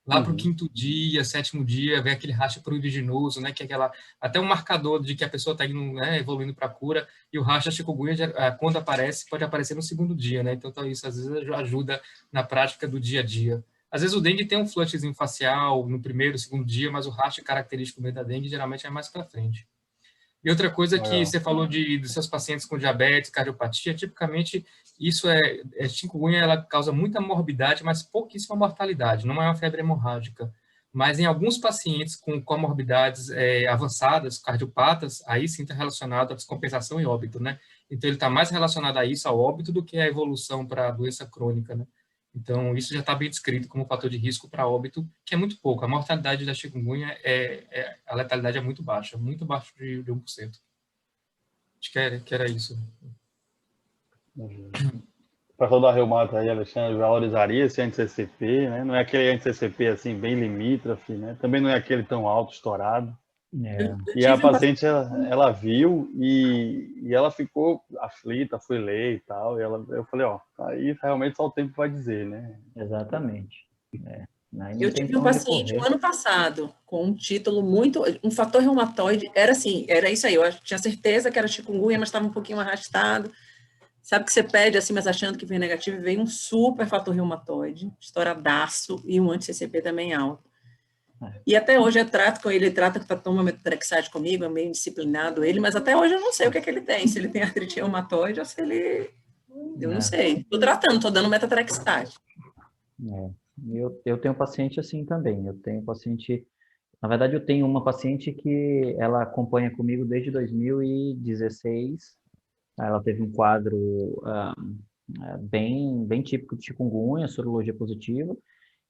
Lá para o 5º dia, 7º dia, vem aquele rash pruriginoso, né, que é até um marcador de que a pessoa está indo, né, evoluindo para a cura, e o rash da chikungunya, quando aparece, pode aparecer no 2º dia, né, então isso às vezes ajuda na prática do dia a dia. Às vezes o dengue tem um flushzinho facial no 1º, 2º dia, mas o rash característico da dengue geralmente é mais para frente. E outra coisa que você falou dos seus pacientes com diabetes, cardiopatia, tipicamente isso chikungunya, ela causa muita morbidade, mas pouquíssima mortalidade, não é uma febre hemorrágica. Mas em alguns pacientes com comorbidades avançadas, cardiopatas, aí sim está relacionado à descompensação e óbito, né? Então ele está mais relacionado a isso, ao óbito, do que a evolução para a doença crônica, né? Então, isso já está bem descrito como fator de risco para óbito, que é muito pouco. A mortalidade da chikungunya, a letalidade é muito baixa de 1%. Acho que era isso. Para toda a reumata aí, Alexandre, valorizaria esse anti-CCP, né? Não é aquele anti-CCP assim, bem limítrofe, né? Também não é aquele tão alto, estourado. E a paciente, ela viu e ela ficou aflita, foi ler e tal. E eu falei, aí realmente só o tempo vai dizer, né? Exatamente. Eu tive um paciente no ano passado com um título um fator reumatoide, era isso aí, eu tinha certeza que era chikungunya, mas estava um pouquinho arrastado, Sabe que você pede assim, mas achando que vem negativo, e vem um super fator reumatoide, estouradaço, e um anti-CCP também alto. E até hoje eu trato com ele, ele trata que toma methotrexate comigo, é meio disciplinado ele, mas até hoje eu não sei o que é que ele tem, se ele tem artrite reumatoide ou se ele... Eu não sei. Estou tratando, estou dando methotrexate. Eu tenho paciente assim também. Eu tenho paciente... Na verdade, eu tenho uma paciente que ela acompanha comigo desde 2016. Ela teve um quadro bem típico de chikungunya, sorologia positiva.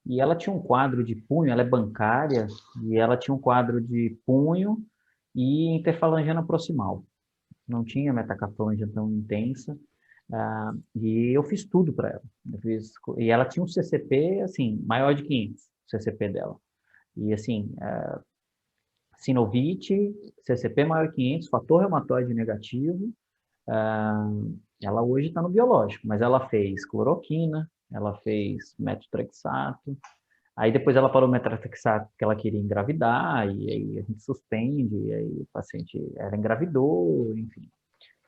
E ela tinha um quadro de punho, ela é bancária, e ela tinha um quadro de punho e interfalangiana proximal. Não tinha metacarfalangia tão intensa, e eu fiz tudo para ela. E ela tinha um CCP, assim, maior de 500, o CCP dela. E, assim, sinovite, CCP maior de 500, fator reumatoide negativo. Ela hoje está no biológico, mas ela fez cloroquina, ela fez metotrexato, aí depois ela parou o metotrexato porque ela queria engravidar, e aí a gente suspende, e aí o paciente, ela engravidou, enfim.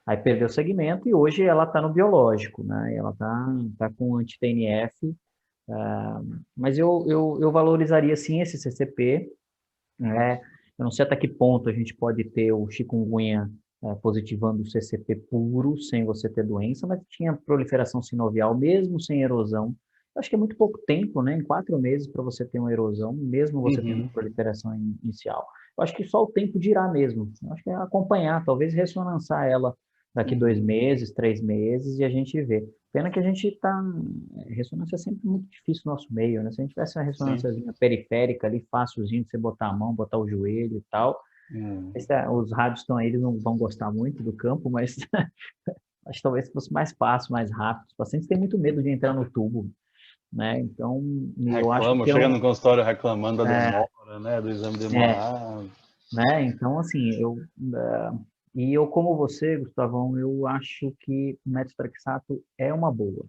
Aí perdeu o segmento e hoje ela está no biológico, né? Ela tá com anti-TNF, mas eu valorizaria sim esse CCP, né? Eu não sei até que ponto a gente pode ter o chikungunya positivando o CCP puro, sem você ter doença, mas tinha proliferação sinovial, mesmo sem erosão. Eu acho que é muito pouco tempo, né? Em 4 meses para você ter uma erosão, mesmo você tendo proliferação inicial. Eu acho que só o tempo dirá mesmo. Eu acho que é acompanhar, talvez ressonançar ela daqui 2 meses, 3 meses, e a gente vê. Pena que a gente está... Ressonância é sempre muito difícil no nosso meio, né? Se a gente tivesse uma ressonânciazinha periférica ali, fácilzinho, de você botar a mão, botar o joelho e tal. Os rádios estão aí, eles não vão gostar muito do campo, mas acho que talvez fosse mais fácil, mais rápido. Os pacientes têm muito medo de entrar no tubo, né? Então, eu acho que... Chega no consultório reclamando da demora, né? Do exame demorado. Né? Então, assim, e eu, como você, Gustavão, eu acho que o metotrexato é uma boa.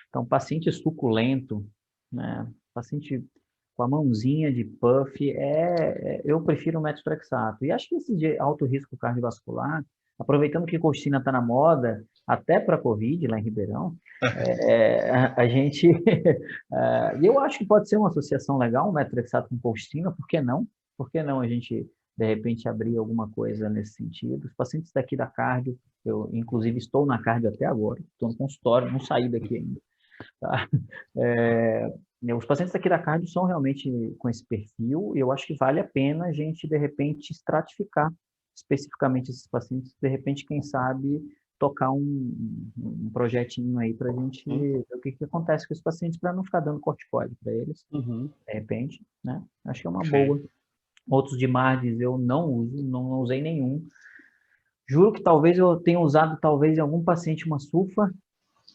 Então, paciente suculento, né? Paciente com a mãozinha de puff, eu prefiro o metotrexato. E acho que esse de alto risco cardiovascular, aproveitando que colchicina está na moda, até para Covid, lá em Ribeirão, a gente... eu acho que pode ser uma associação legal, o metotrexato com colchicina, por que não? Por que não a gente, de repente, abrir alguma coisa nesse sentido? Os pacientes daqui da cardio, eu, inclusive, estou na cardio até agora, estou no consultório, não saí daqui ainda. Tá? Os pacientes aqui da cardio são realmente com esse perfil, e eu acho que vale a pena a gente, de repente, estratificar especificamente esses pacientes, de repente, quem sabe, tocar um projetinho aí para a gente ver o que acontece com esses pacientes, para não ficar dando corticoide para eles, de repente, né? Acho que é uma boa. Outros de MARDs eu não uso, não usei nenhum. Juro que talvez eu tenha usado, talvez, em algum paciente uma sulfa,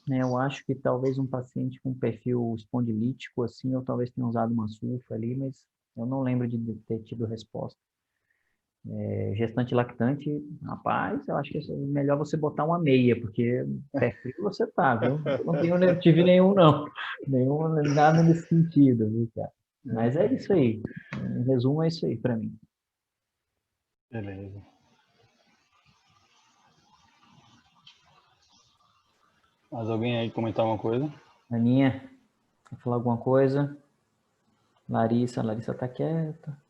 né? Eu acho que talvez um paciente com perfil espondilítico, assim, eu talvez tenha usado uma sulfa ali, mas eu não lembro de ter tido resposta. Gestante lactante, rapaz, eu acho que é melhor você botar uma meia, porque pé frio você tá, viu? Eu não tive nenhum, não. Nada nesse sentido, viu, cara? Mas é isso aí. Em resumo, é isso aí para mim. Beleza. Mais alguém aí comentar uma coisa? Aninha, quer falar alguma coisa? Larissa tá quieta.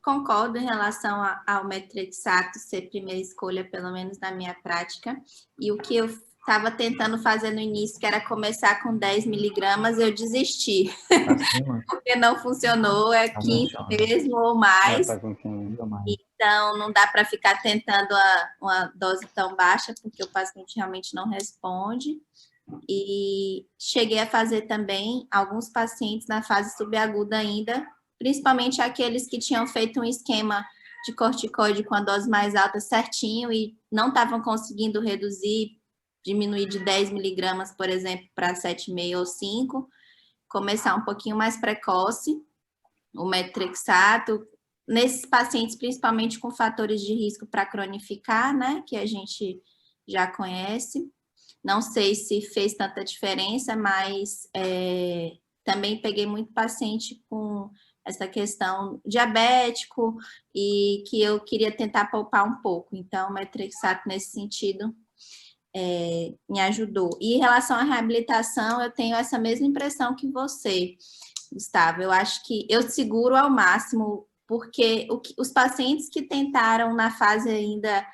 Concordo em relação ao metotrexato ser primeira escolha, pelo menos na minha prática. E o que eu estava tentando fazer no início, que era começar com 10 miligramas, eu desisti. Porque não funcionou, 15 mesmo ou mais. Então, não dá para ficar tentando uma dose tão baixa, porque o paciente realmente não responde. E cheguei a fazer também alguns pacientes na fase subaguda ainda, principalmente aqueles que tinham feito um esquema de corticoide com a dose mais alta certinho e não estavam conseguindo diminuir de 10 miligramas, por exemplo, para 7,5 ou 5, começar um pouquinho mais precoce, o metotrexato, nesses pacientes principalmente com fatores de risco para cronificar, né, que a gente já conhece. Não sei se fez tanta diferença, mas também peguei muito paciente com essa questão diabético e que eu queria tentar poupar um pouco. Então, o metotrexato nesse sentido me ajudou. E em relação à reabilitação, eu tenho essa mesma impressão que você, Gustavo. Eu acho que eu seguro ao máximo, porque os pacientes que tentaram na fase ainda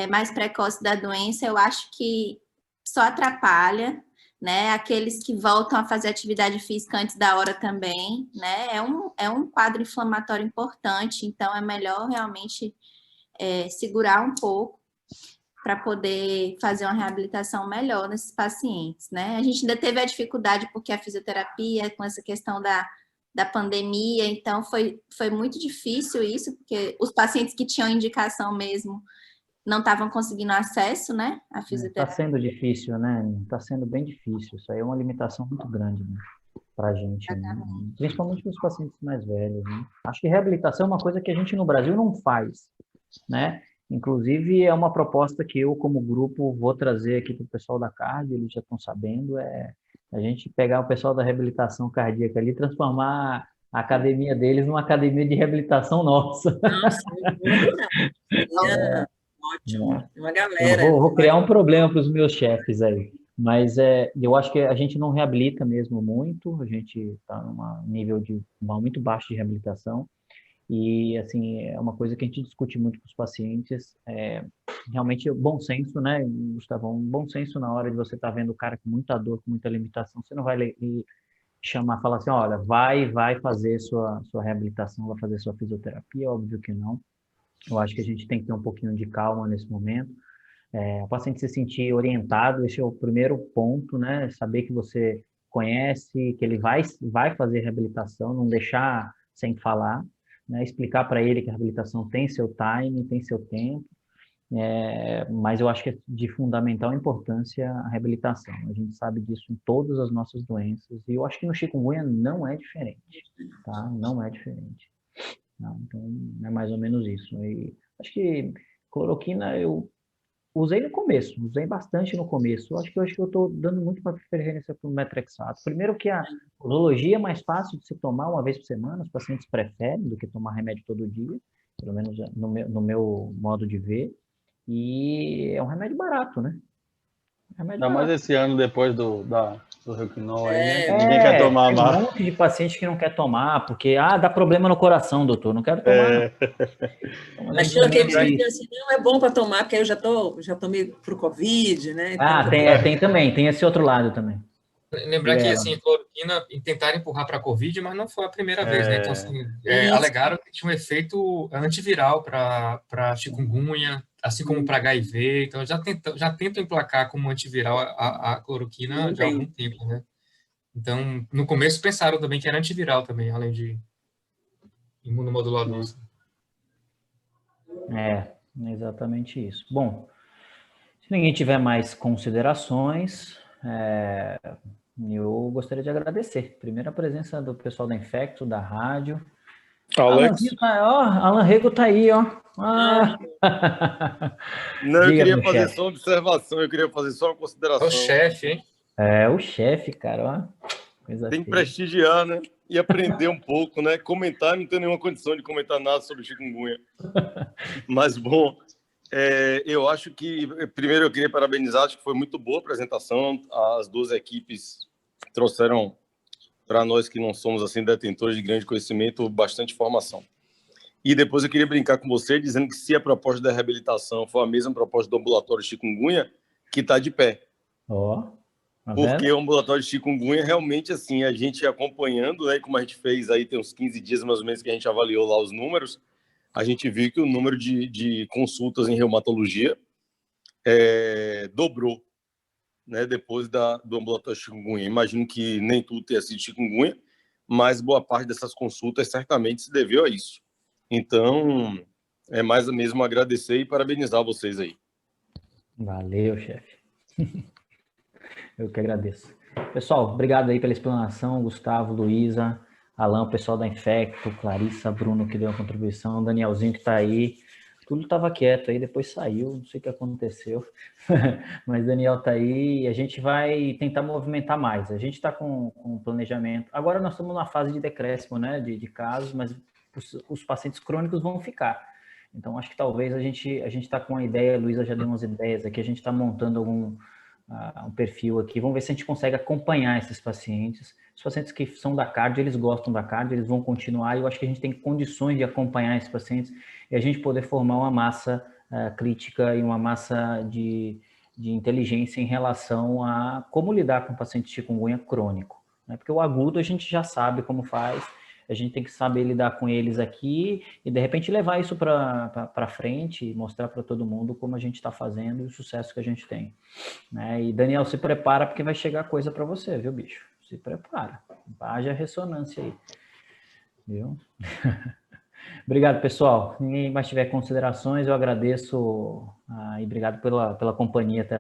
mais precoce da doença, eu acho que só atrapalha, né? Aqueles que voltam a fazer atividade física antes da hora também, né? É um quadro inflamatório importante, então é melhor realmente segurar um pouco para poder fazer uma reabilitação melhor nesses pacientes, né? A gente ainda teve a dificuldade porque a fisioterapia, com essa questão da pandemia, então foi muito difícil isso, porque os pacientes que tinham indicação mesmo não estavam conseguindo acesso, né, à Está fisioterapia. sendo difícil, né? Está sendo bem difícil. Isso aí é uma limitação muito grande, né, para a gente, né? Principalmente para os pacientes mais velhos, né? Acho que reabilitação é uma coisa que a gente no Brasil não faz, né? Inclusive, é uma proposta que eu, como grupo, vou trazer aqui para o pessoal da cardio, eles já estão sabendo, a gente pegar o pessoal da reabilitação cardíaca ali e transformar a academia deles numa academia de reabilitação nossa. Nossa, ótimo. Tem uma galera. Eu vou criar um problema para os meus chefes aí. Mas eu acho que a gente não reabilita mesmo muito, a gente está num nível muito baixo de reabilitação. E, assim, é uma coisa que a gente discute muito com os pacientes, realmente bom senso, né, Gustavo? Um bom senso na hora de você estar vendo o cara com muita dor, com muita limitação. Você não vai falar assim, olha, vai fazer sua reabilitação, vai fazer sua fisioterapia, óbvio que não. Eu acho que a gente tem que ter um pouquinho de calma nesse momento. O paciente se sentir orientado, esse é o primeiro ponto, né? Saber que você conhece, que ele vai fazer reabilitação, não deixar sem falar, né? Explicar para ele que a reabilitação tem seu time, tem seu tempo, mas eu acho que é de fundamental importância a reabilitação. A gente sabe disso em todas as nossas doenças, e eu acho que no chikungunya não é diferente, tá? Não é diferente. Não, então, é mais ou menos isso. E acho que cloroquina eu usei no começo, usei bastante no começo. Acho que eu estou dando muito mais preferência para o metrexato. Primeiro que a posologia é mais fácil de se tomar uma vez por semana, os pacientes preferem do que tomar remédio todo dia, pelo menos no meu modo de ver. E é um remédio barato, né? Ainda mais esse ano depois do Rohypnol aí, né? Ninguém quer tomar tem mais. um monte de paciente que não quer tomar, porque, dá problema no coração, doutor, não quero tomar. Então, mas tinha aqueles que dizem assim, não é bom para tomar, porque eu já tomei para o Covid, né? Então, tem também, tem esse outro lado também. Lembrar que, assim, a cloroquina tentaram empurrar para a Covid, mas não foi a primeira vez, né? Então, assim, alegaram que tinha um efeito antiviral para chikungunya, assim como para HIV, então já tentam emplacar como antiviral a cloroquina já há algum tempo, né? Então, no começo pensaram também que era antiviral também, além de imunomodulador. Exatamente isso. Bom, se ninguém tiver mais considerações, eu gostaria de agradecer. Primeiro a presença do pessoal da Infecto, da rádio. Alex. Alan Rego tá aí, ó. Não, eu queria fazer só uma observação, eu queria fazer só uma consideração. É o chefe, hein? O chefe, cara, ó. Tem que prestigiar, né? E aprender um pouco, né? Comentar, não tenho nenhuma condição de comentar nada sobre chikungunya. Mas, bom, eu acho que, primeiro eu queria parabenizar, acho que foi muito boa a apresentação, as duas equipes trouxeram para nós que não somos, assim, detentores de grande conhecimento, bastante informação. E depois eu queria brincar com você, dizendo que se a proposta da reabilitação for a mesma proposta do ambulatório chikungunya, que está de pé. Porque o ambulatório de chikungunya, realmente, assim, a gente acompanhando, né, como a gente fez aí, tem uns 15 dias mais ou menos que a gente avaliou lá os números, a gente viu que o número de consultas em reumatologia dobrou, né, depois do ambulatório de chikungunya. Imagino que nem tudo tenha sido chikungunya, mas boa parte dessas consultas certamente se deveu a isso. Então, é mais mesmo agradecer e parabenizar vocês aí. Valeu, chefe. Eu que agradeço. Pessoal, obrigado aí pela explanação, Gustavo, Luísa, Alan, o pessoal da Infecto, Clarissa, Bruno, que deu a contribuição, Danielzinho, que está aí. Tudo estava quieto aí, depois saiu, não sei o que aconteceu, mas Daniel está aí e a gente vai tentar movimentar mais. A gente está com planejamento. Agora nós estamos na fase de decréscimo, né, de casos, mas os pacientes crônicos vão ficar. Então, acho que talvez a gente está com uma ideia, a Luísa já deu umas ideias aqui, a gente está montando um perfil aqui, vamos ver se a gente consegue acompanhar esses pacientes. Os pacientes que são da cardio, eles gostam da cardio, eles vão continuar, e eu acho que a gente tem condições de acompanhar esses pacientes e a gente poder formar uma massa crítica e uma massa de inteligência em relação a como lidar com o paciente de chikungunya crônico, né? Porque o agudo a gente já sabe como faz, a gente tem que saber lidar com eles aqui e, de repente, levar isso para frente e mostrar para todo mundo como a gente está fazendo e o sucesso que a gente tem, né? E, Daniel, se prepara porque vai chegar coisa para você, viu, bicho? Se prepara. Haja ressonância aí. Viu? Obrigado, pessoal. Se ninguém mais tiver considerações, eu agradeço e obrigado pela companhia até